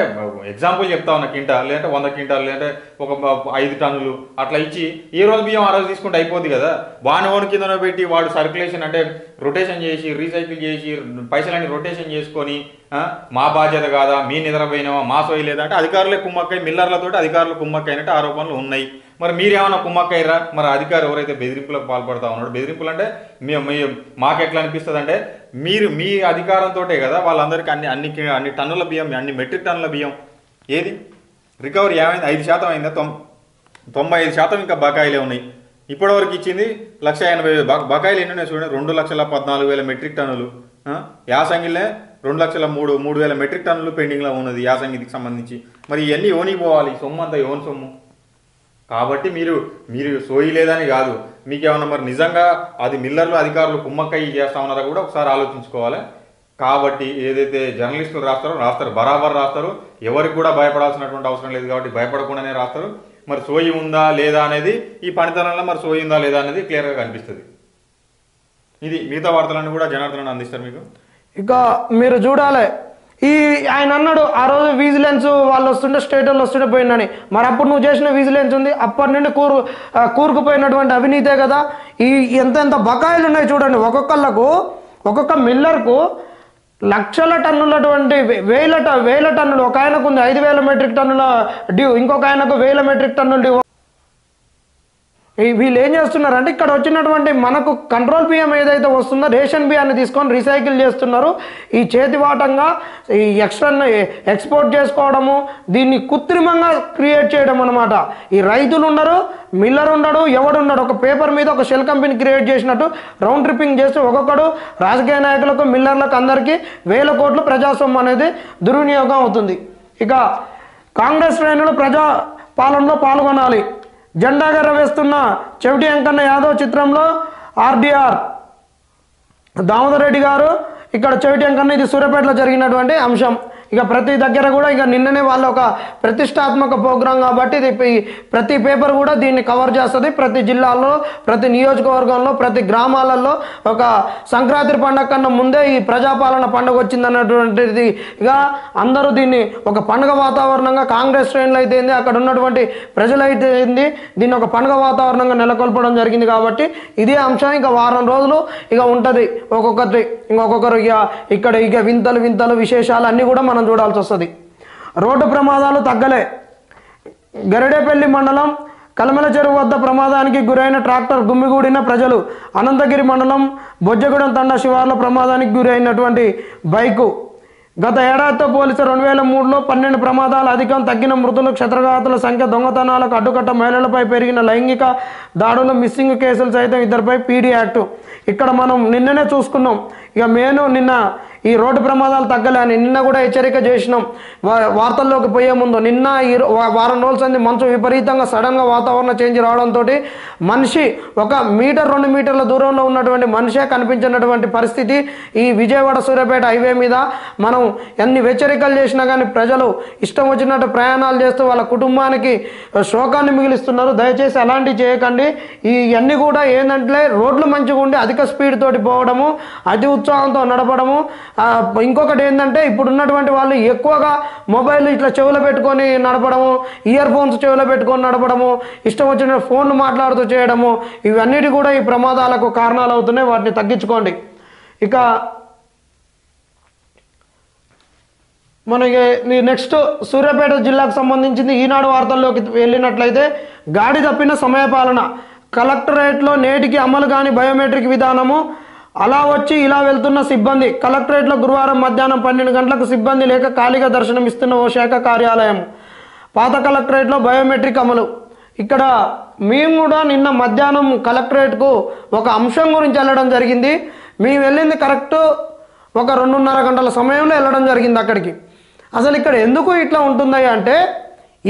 [SPEAKER 2] ఎగ్జాంపుల్ చెప్తా ఉన్నా, కింటా లేదంటే 100 క్వింటాలు లేదంటే ఒక 5 టన్నులు అట్లా ఇచ్చి ఈ రోజు బియ్యం ఆ రోజు తీసుకుంటే అయిపోద్ది కదా. వాని ఓన్ కింద పెట్టి వాడు సర్క్యులేషన్ అంటే రొటేషన్ చేసి రీసైకిల్ చేసి పైసలన్నీ రొటేషన్ చేసుకొని మా బాధ్యత కాదా, మీ నిద్రపోయినావా, మా సోయి లేదంటే అధికారులే కుమ్మక్కై మిల్లర్లతో అధికారులు కుమ్మక్కైనట్టు ఆరోపణలు ఉన్నాయి. మరి మీరేమన్నా కుమ్మక్కయ్యరా? మరి అధికారి ఎవరైతే బెదిరింపులకు పాల్పడతా ఉన్నాడు, బెదిరింపులు అంటే మాకు ఎట్లా అనిపిస్తుంది అంటే మీ అధికారంతో కదా వాళ్ళందరికీ అన్ని టన్నుల బియ్యం, అన్ని మెట్రిక్ టన్నుల బియ్యం ఏది రికవరీ ఏమైంది? 5% అయిందా? 95% ఇంకా బకాయిలే ఉన్నాయి. ఇప్పటివరకు ఇచ్చింది 1,80,000 బకాయిలు ఎన్ని ఉన్నాయి చూడండి, 2,14,000 మెట్రిక్ టన్నులు. యాసంగిలే 2,03,000 మెట్రిక్ టన్నులు పెండింగ్లో ఉన్నది యాసంగికి సంబంధించి. మరి ఇవన్నీ ఓనికి పోవాలి, సొమ్ము అంతా ఓన్ సొమ్ము. కాబట్టి మీరు సోయి లేదని కాదు, మీకేమన్నా మరి నిజంగా అది మిల్లర్లు అధికారులు కుమ్మక్కయ్యి చేస్తా ఉన్నారా కూడా ఒకసారి ఆలోచించుకోవాలి. కాబట్టి ఏదైతే జర్నలిస్టులు రాస్తారు బరాబర్ రాస్తారు, ఎవరికి కూడా భయపడాల్సినటువంటి అవసరం లేదు. కాబట్టి భయపడకుండానే రాస్తారు. మరి సోయి ఉందా లేదా అనేది ఈ పనితనంలో మరి సోయి ఉందా లేదా అనేది క్లియర్గా కనిపిస్తుంది. ఇది మిగతా వార్తలన్నీ కూడా జనార్దన్ అందిస్తారు మీకు.
[SPEAKER 1] ఇక మీరు చూడాలి, ఆయన అన్నాడు ఆ రోజు విజిలెన్స్ వాళ్ళు వస్తుంటే స్టేట్ వాళ్ళు వస్తుంటే పోయిందని. మరి అప్పుడు నువ్వు చేసిన విజిలెన్స్ ఉంది, అప్పటి నుండి కూరుకుపోయినటువంటి అవినీతే కదా. ఎంత బకాయిలు ఉన్నాయి చూడండి. ఒక్కొక్క మిల్లర్కు లక్షల టన్నులటువంటి వేల టన్నులు. ఒక ఆయనకు ఉంది 5,000 మెట్రిక్ టన్నుల డ్యూ, ఇంకొక ఆయనకు 1,000 మెట్రిక్ టన్నుల డ్యూ. వీళ్ళు ఏం చేస్తున్నారంటే ఇక్కడ వచ్చినటువంటి మనకు కంట్రోల్ బియ్యం ఏదైతే వస్తుందో రేషన్ బియ్యాన్ని తీసుకొని రీసైకిల్ చేస్తున్నారు. ఈ చేతివాటంగా ఈ ఎక్స్పోర్ట్ చేసుకోవడము, దీన్ని కృత్రిమంగా క్రియేట్ చేయడం అనమాట. ఈ రైతులు ఉండరు, మిల్లర్ ఉండడు, ఎవడున్నాడు. ఒక పేపర్ మీద ఒక షెల్ కంపెనీ క్రియేట్ చేసినట్టు రౌండ్ ట్రిప్పింగ్ చేస్తూ ఒక్కొక్కడు రాజకీయ నాయకులకు మిల్లర్లకు అందరికీ 1,000 కోట్లు ప్రజాస్వామ్యం అనేది దుర్వినియోగం అవుతుంది. ఇక కాంగ్రెస్ శ్రేణులు ప్రజా పాలనలో పాల్గొనాలి. జెండాగా రవేస్తున్న చెవిటి వెంకన్న యాదవ్ చిత్రంలో ఆర్డీఆర్ దామోదర్ రెడ్డి గారు ఇక్కడ చెవిటి వెంకన్న, ఇది సూర్యాపేటలో జరిగినటువంటి అంశం. ఇక ప్రతి దగ్గర కూడా ఇక నిన్ననే వాళ్ళ ఒక ప్రతిష్టాత్మక ప్రోగ్రాం కాబట్టి ఇది ప్రతి పేపర్ కూడా దీన్ని కవర్ చేస్తుంది. ప్రతి జిల్లాలో, ప్రతి నియోజకవర్గంలో, ప్రతి గ్రామాలలో ఒక సంక్రాంతి పండుగ కన్నా ముందే ఈ ప్రజాపాలన పండుగ వచ్చిందన్నటువంటిది ఇక అందరూ దీన్ని ఒక పండుగ వాతావరణంగా కాంగ్రెస్ శ్రేణులు అయితే ఏంది, అక్కడ ఉన్నటువంటి ప్రజలైతే ఏంది, దీన్ని ఒక పండుగ వాతావరణంగా నెలకొల్పడం జరిగింది. కాబట్టి ఇదే అంశం ఇక వారం రోజులు ఇక ఉంటుంది. ఇంకొకరు ఇక్కడ ఇక వింతలు విశేషాలు అన్నీ కూడా మనం చూడాల్సి వస్తుంది. రోడ్డు ప్రమాదాలు తగ్గలే. గరిడేపల్లి మండలం కలమల చెరువు వద్ద ప్రమాదానికి గురైన ట్రాక్టర్ గుమ్మిగూడిన ప్రజలు. అనంతగిరి మండలం బొజ్జగూడెం తండా శివార్ల ప్రమాదానికి గురైనటువంటి బైకు. గత ఏడాదితో పోలిస్తే 2003లో 12 ప్రమాదాలు అధికం. తగ్గిన మృతులు, క్షతగాతుల సంఖ్య, దొంగతనాలకు అడ్డుకట్ట, మహిళలపై పెరిగిన లైంగిక దాడులు, మిస్సింగ్ కేసులు సైతం 2పై పీడీ యాక్టు. ఇక్కడ మనం నిన్ననే చూసుకున్నాం. ఇక నిన్న ఈ రోడ్డు ప్రమాదాలు తగ్గలే అని నిన్న కూడా హెచ్చరిక చేసినాం. వార్తల్లోకి పోయే ముందు నిన్న ఈ వారం రోజుల సంది మంచు విపరీతంగా సడన్గా వాతావరణ చేంజ్ రావడంతో మనిషి 1 మీటర్ 2 మీటర్ల దూరంలో ఉన్నటువంటి మనిషే కనిపించినటువంటి పరిస్థితి. ఈ విజయవాడ సూర్యాపేట హైవే మీద మనం ఎన్ని హెచ్చరికలు చేసినా కానీ ప్రజలు ఇష్టం వచ్చినట్టు ప్రయాణాలు చేస్తూ వాళ్ళ కుటుంబానికి శోకాన్ని మిగిలిస్తున్నారు. దయచేసి అలాంటివి చేయకండి. ఇవన్నీ కూడా ఏంటంటే రోడ్లు మంచిగా ఉండి అధిక స్పీడ్ తోటి పోవడము, అతి ఉత్సాహంతో నడపడము. ఇంకొకటి ఏంటంటే ఇప్పుడు ఉన్నటువంటి వాళ్ళు ఎక్కువగా మొబైల్ ఇట్లా చెవులో పెట్టుకొని నడపడము, ఇయర్ ఫోన్స్ చెవులో పెట్టుకొని నడపడము, ఇష్టం వచ్చిన ఫోన్లు మాట్లాడుతూ చేయడము, ఇవన్నిటి కూడా ఈ ప్రమాదాలకు కారణాలు అవుతున్నాయి. వాటిని తగ్గించుకోండి. ఇక మనకి నెక్స్ట్ సూర్యాపేట జిల్లాకు సంబంధించింది ఈనాడు వార్తల్లోకి వెళ్ళినట్లయితే గాడి తప్పిన సమయపాలన. కలెక్టరేట్లో నేటికి అమలు కాని బయోమెట్రిక్ విధానము. అలా వచ్చి ఇలా వెళ్తున్న సిబ్బంది. కలెక్టరేట్లో గురువారం మధ్యాహ్నం 12 గంటలకు సిబ్బంది లేక ఖాళీగా దర్శనమిస్తున్న ఓ శాఖ కార్యాలయం. పాత కలెక్టరేట్లో బయోమెట్రిక్ అమలు. ఇక్కడ మేము కూడా నిన్న మధ్యాహ్నం కలెక్టరేట్కు ఒక అంశం గురించి వెళ్ళడం జరిగింది. మేము వెళ్ళింది కరెక్ట్ ఒక 2:30 గంటల సమయంలో వెళ్ళడం జరిగింది అక్కడికి. అసలు ఇక్కడ ఎందుకు ఇట్లా ఉంటుందా అంటే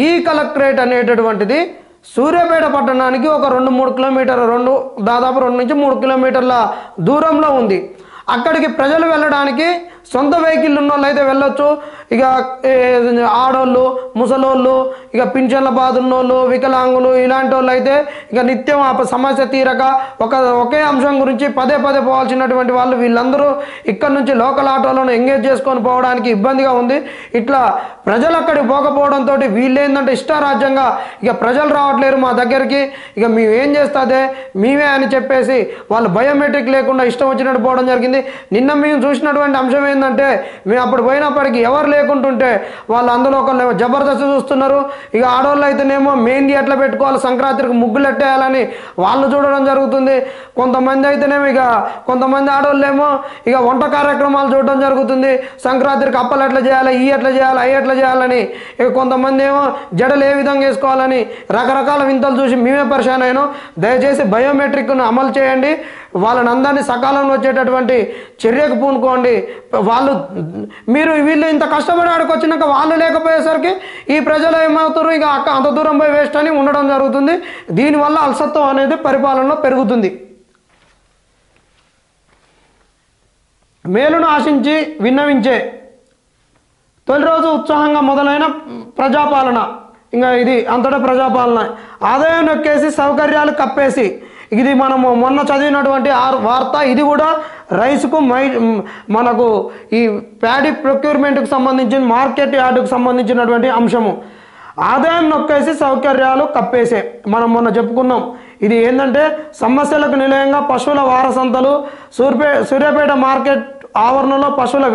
[SPEAKER 1] ఈ కలెక్టరేట్ అనేటటువంటిది సూర్యాపేట పట్టణానికి ఒక 2-3 కిలోమీటర్ల దాదాపు 2 నుంచి 3 కిలోమీటర్ల దూరంలో ఉంది. అక్కడికి ప్రజలు వెళ్ళడానికి సొంత వెహికల్ ఉన్న వాళ్ళు అయితే వెళ్ళొచ్చు. ఇక ఆడోళ్ళు, ముసలోళ్ళు, ఇక పింఛన్ల బాధున్నోళ్ళు, వికలాంగులు ఇలాంటి వాళ్ళు అయితే ఇక నిత్యం ఆ సమస్య తీరక ఒకే అంశం గురించి పదే పోవాల్సినటువంటి వాళ్ళు వీళ్ళందరూ ఇక్కడ నుంచి లోకల్ ఆటోలను ఎంగేజ్ చేసుకొని పోవడానికి ఇబ్బందిగా ఉంది. ఇట్లా ప్రజలు అక్కడికి పోకపోవడంతో వీళ్ళు ఏంటంటే ఇష్టారాజ్యంగా ఇక ప్రజలు రావట్లేరు మా దగ్గరికి, ఇక మేమేం చేస్తాదే మేమే అని చెప్పేసి వాళ్ళు బయోమెట్రిక్ లేకుండా ఇష్టం వచ్చినట్టు పోవడం జరిగింది. నిన్న మేము చూసినటువంటి అంశం ఏంటంటే మేము అప్పుడు పోయినప్పటికీ ఎవరు లేకుంటుంటే వాళ్ళు అందులో ఒకళ్ళు జబర్దస్త్ చూస్తున్నారు. ఇక ఆడవాళ్ళు అయితేనేమో మెయిన్గా ఎట్లా పెట్టుకోవాలి, సంక్రాంతికి ముగ్గులు ఎట్టేయాలని వాళ్ళు చూడడం జరుగుతుంది. కొంతమంది అయితేనేమో కొంతమంది ఆడవాళ్ళు ఏమో ఇక వంట కార్యక్రమాలు చూడడం జరుగుతుంది. సంక్రాంతికి అప్పలు ఎట్లా చేయాలి, ఎట్లా చేయాలి, ఎట్లా చేయాలని. ఇక కొంతమంది ఏమో జడలు ఏ విధంగా వేసుకోవాలని రకరకాల వింతలు చూసి మేమే పరిశాన్ అయినాం. దయచేసి బయోమెట్రిక్ను అమలు చేయండి. వాళ్ళని అందరినీ సకాలంలో వచ్చేటటువంటి చర్యకు పూనుకోండి. వీళ్ళు ఇంత కష్టపడి ఆడికి వచ్చినాక వాళ్ళు లేకపోయేసరికి ఈ ప్రజలు ఏమవుతారు, ఇక అంత దూరం పోయి వేస్ట్ అని ఉండడం జరుగుతుంది. దీనివల్ల అలసత్వం అనేది పరిపాలనలో పెరుగుతుంది. మేలును ఆశించి విన్నవించే తొలి రోజు ఉత్సాహంగా మొదలైన ప్రజాపాలన. ఇంకా ఇది అంతటా ప్రజాపాలన. ఆదాయం నొక్కేసి సౌకర్యాలు కప్పేసి. ఇది మనము మొన్న చదివినటువంటి వార్త. ఇది కూడా రైస్కు మనకు ఈ ప్యాడీ ప్రొక్యూర్మెంట్కి సంబంధించిన మార్కెట్ యార్డుకు సంబంధించినటువంటి అంశము. ఆదాయం నొక్కేసి సౌకర్యాలు కప్పేసే మనం మొన్న చెప్పుకున్నాం. ఇది ఏంటంటే సమస్యలకు నిలయంగా పశువుల వారసంతలు. సూర్యాపేట మార్కెట్ ఆవరణలో పశువుల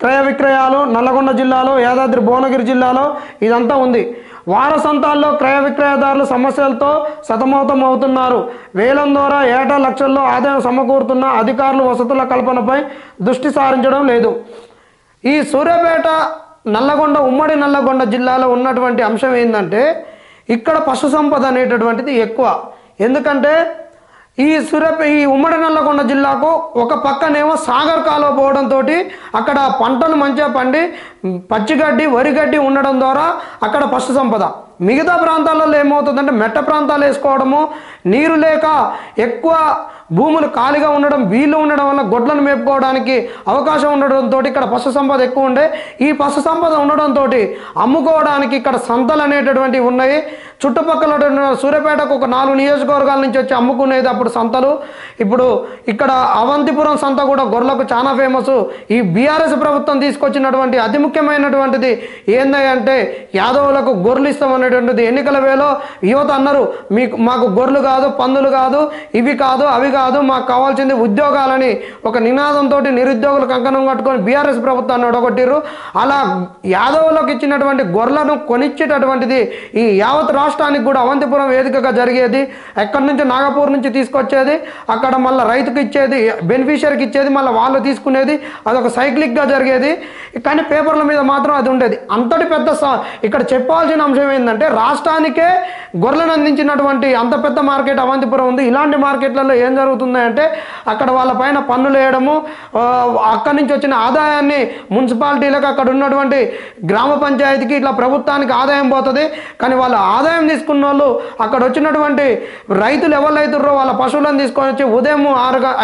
[SPEAKER 1] క్రయ విక్రయాలు నల్లగొండ జిల్లాలో, యాదాద్రి భువనగిరి జిల్లాలో ఇదంతా ఉంది. వారసంతాల్లో క్రయ విక్రయదారులు సమస్యలతో సతమతం అవుతున్నారు. వేలం ద్వారా ఏటా లక్షల్లో ఆదాయం సమకూరుతున్న అధికారులు వసతుల కల్పనపై దృష్టి సారించడం లేదు. ఈ సూర్యాపేట ఉమ్మడి నల్లగొండ జిల్లాలో ఉన్నటువంటి అంశం ఏంటంటే ఇక్కడ పశు సంపద అనేటటువంటిది ఎక్కువ. ఎందుకంటే ఈ ఉమ్మడి నల్లగొండ జిల్లాకు ఒక పక్కనేమో సాగర్ కాలువ పోవడంతో అక్కడ పంటలు మంచిగా పండి పచ్చిగడ్డి, వరిగడ్డి ఉండడం ద్వారా అక్కడ పశు సంపద. మిగతా ప్రాంతాలలో ఏమవుతుందంటే మెట్ట ప్రాంతాలు వేసుకోవడము, నీరు లేక ఎక్కువ భూములు ఖాళీగా ఉండడం, వీళ్ళు ఉండడం వల్ల గొడ్లను మేపుకోవడానికి అవకాశం ఉండడంతో ఇక్కడ పశు సంపద ఎక్కువ ఉండే, ఈ పశు సంపద ఉండడంతో అమ్ముకోవడానికి ఇక్కడ సంతలు అనేటటువంటివి ఉన్నాయి. చుట్టుపక్కల సూర్యాపేటకు ఒక 4 నియోజకవర్గాల నుంచి వచ్చి అమ్ముకునేది అప్పుడు సంతలు. ఇప్పుడు ఇక్కడ అవంతిపురం సంత కూడా గొర్రెలకు చాలా ఫేమస్. ఈ బీఆర్ఎస్ ప్రభుత్వం తీసుకొచ్చినటువంటి అతి ముఖ్యమైనటువంటిది ఏందంటే యాదవులకు గొర్రెలు ఇస్తామనేటువంటిది. ఎన్నికల వేళ యువత అన్నారు, మాకు గొర్రెలు కాదు, పందులు కాదు, ఇవి కాదు, అవి కాదు, మాకు కావాల్సింది ఉద్యోగాలని ఒక నినాదంతో నిరుద్యోగులు కంకణం కట్టుకొని బీఆర్ఎస్ ప్రభుత్వాన్ని ఒడగొట్టిర్రు. అలా యాదవులకు ఇచ్చినటువంటి గొర్రెలను కొనిచ్చేటటువంటిది ఈ యావత్ రాష్ట్రానికి కూడా అవంతిపురం వేదికగా జరిగేది. ఎక్కడి నుంచి నాగపూర్ నుంచి తీసుకొచ్చేది, అక్కడ మళ్ళీ రైతుకి ఇచ్చేది, బెనిఫిషియరీకి ఇచ్చేది, మళ్ళీ వాళ్ళు తీసుకునేది. అదొక సైక్లిక్గా జరిగేది. కానీ పేపర్ల మీద మాత్రం అది ఉండేది. అంతటి పెద్ద ఇక్కడ చెప్పాల్సిన అంశం ఏంటంటే రాష్ట్రానికే గొర్రెలను అందించినటువంటి అంత పెద్ద మార్కెట్ అవంతిపురం ఉంది. ఇలాంటి మార్కెట్లలో ఏం జరుగుతుందంటే అక్కడ వాళ్ళ పైన పన్నులు వేయడము, అక్కడి నుంచి వచ్చిన ఆదాయాన్ని మున్సిపాలిటీలకు అక్కడ ఉన్నటువంటి గ్రామ పంచాయతీకి ఇట్లా ప్రభుత్వానికి ఆదాయం పోతుంది. కానీ వాళ్ళ ఆదాయం తీసుకున్న వాళ్ళు అక్కడ వచ్చినటువంటి రైతులు ఎవరు అవుతారో వాళ్ళ పశువులను తీసుకొని వచ్చి ఉదయం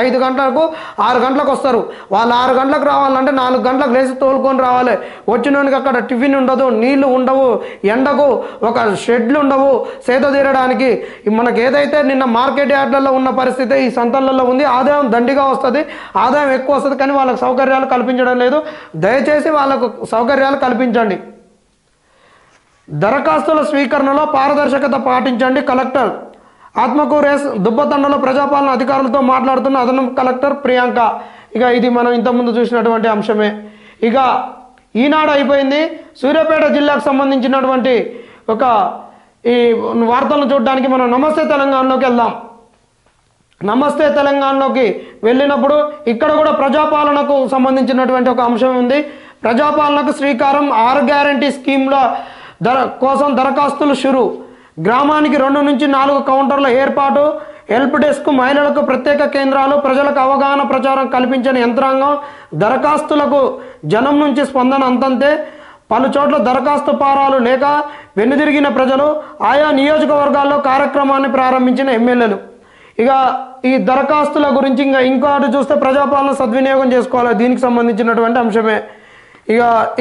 [SPEAKER 1] 5 గంటలకు 6 గంటలకు వస్తారు. వాళ్ళు 6 గంటలకు రావాలంటే 4 గంటలకు లేచి తోలుకొని రావాలి. వచ్చినోనికి అక్కడ టిఫిన్ ఉండదు, నీళ్లు ఉండవు, ఎండకు ఒక షెడ్లు ఉండవు సేద తీరడానికి. మనకు ఏదైతే నిన్న మార్కెట్ యార్డ్లలో ఉన్న పరిస్థితి ఈ సంతలలో ఉంది. ఆదాయం దండిగా వస్తుంది, ఆదాయం ఎక్కువ వస్తుంది, కానీ వాళ్ళకు సౌకర్యాలు కల్పించడం లేదు. దయచేసి వాళ్ళకు సౌకర్యాలు కల్పించండి. దరఖాస్తుల స్వీకరణలో పారదర్శకత పాటించండి. కలెక్టర్ ఆత్మకూరు ఎస్ దుబ్బతండలో ప్రజాపాలన అధికారులతో మాట్లాడుతున్న అదనపు కలెక్టర్ ప్రియాంక. ఇక ఇది మనం ఇంతకుముందు చూసినటువంటి అంశమే. ఇక ఈనాడు అయిపోయింది. సూర్యాపేట జిల్లాకు సంబంధించినటువంటి ఒక ఈ వార్తలను చూడడానికి మనం నమస్తే తెలంగాణలోకి వెళ్దాం. నమస్తే తెలంగాణలోకి వెళ్ళినప్పుడు ఇక్కడ కూడా ప్రజాపాలనకు సంబంధించినటువంటి ఒక అంశం ఉంది. ప్రజాపాలనకు శ్రీకారం, 6 గ్యారంటీ స్కీమ్ల కోసం దరఖాస్తులు షురు. గ్రామానికి 2 నుంచి 4 కౌంటర్ల ఏర్పాటు, హెల్ప్ డెస్క్, మహిళలకు ప్రత్యేక కేంద్రాలు, ప్రజలకు అవగాహన ప్రచారం కల్పించిన యంత్రాంగం. దరఖాస్తులకు జనం నుంచి స్పందన అంతంతే. పలు చోట్ల దరఖాస్తు పారాలు లేక వెనుదిరిగిన ప్రజలు. ఆయా నియోజకవర్గాల్లో కార్యక్రమాన్ని ప్రారంభించిన ఎమ్మెల్యేలు. ఇక ఈ దరఖాస్తుల గురించి ఇంకోటి చూస్తే ప్రజాపాలన సద్వినియోగం చేసుకోవాలి. దీనికి సంబంధించినటువంటి అంశమే.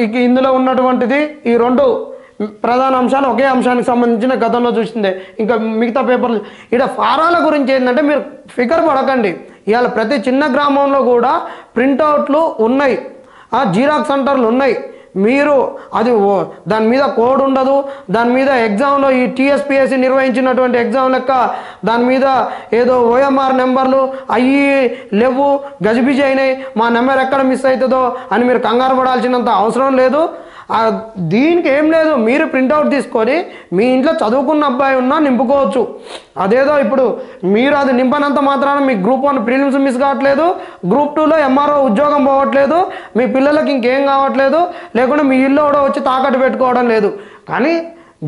[SPEAKER 1] ఇక ఇందులో ఉన్నటువంటిది ఈ 2 ప్రధాన అంశాలు ఒకే అంశానికి సంబంధించిన గతంలో చూసిందే. ఇంకా మిగతా పేపర్లు ఇక్కడ ఫారాల గురించి ఏంటంటే మీరు ఫికర్ పడకండి. ఇవాళ ప్రతి చిన్న గ్రామంలో కూడా ప్రింటౌట్లు ఉన్నాయి, జీరాక్స్ సెంటర్లు ఉన్నాయి. మీరు అది దాని మీద కోడ్ ఉండదు, దాని మీద ఎగ్జామ్లో ఈ టీఎస్పీఎస్సీ నిర్వహించినటువంటి ఎగ్జామ్ లెక్క దాని మీద ఏదో ఓఎంఆర్ నెంబర్లు అయ్యి లేవు, గజిబిజి అయినాయి, మా నెంబర్ ఎక్కడ మిస్ అవుతుందో అని మీరు కంగారు పడాల్సినంత అవసరం లేదు. దీనికి ఏం లేదు, మీరు ప్రింట్అవుట్ తీసుకొని మీ ఇంట్లో చదువుకున్న అబ్బాయి ఉన్నా నింపుకోవచ్చు. అదేదో ఇప్పుడు మీరు అది నింపనంత మాత్రాన మీ గ్రూప్ 1 ప్రిలిమ్స్ మిస్ కావట్లేదు, గ్రూప్ 2లో ఎంఆర్ఓ ఉద్యోగం పోవట్లేదు, మీ పిల్లలకి ఇంకేం కావట్లేదు, లేకుంటే మీ ఇల్లు కూడా వచ్చి తాకట్టు పెట్టుకోవడం లేదు. కానీ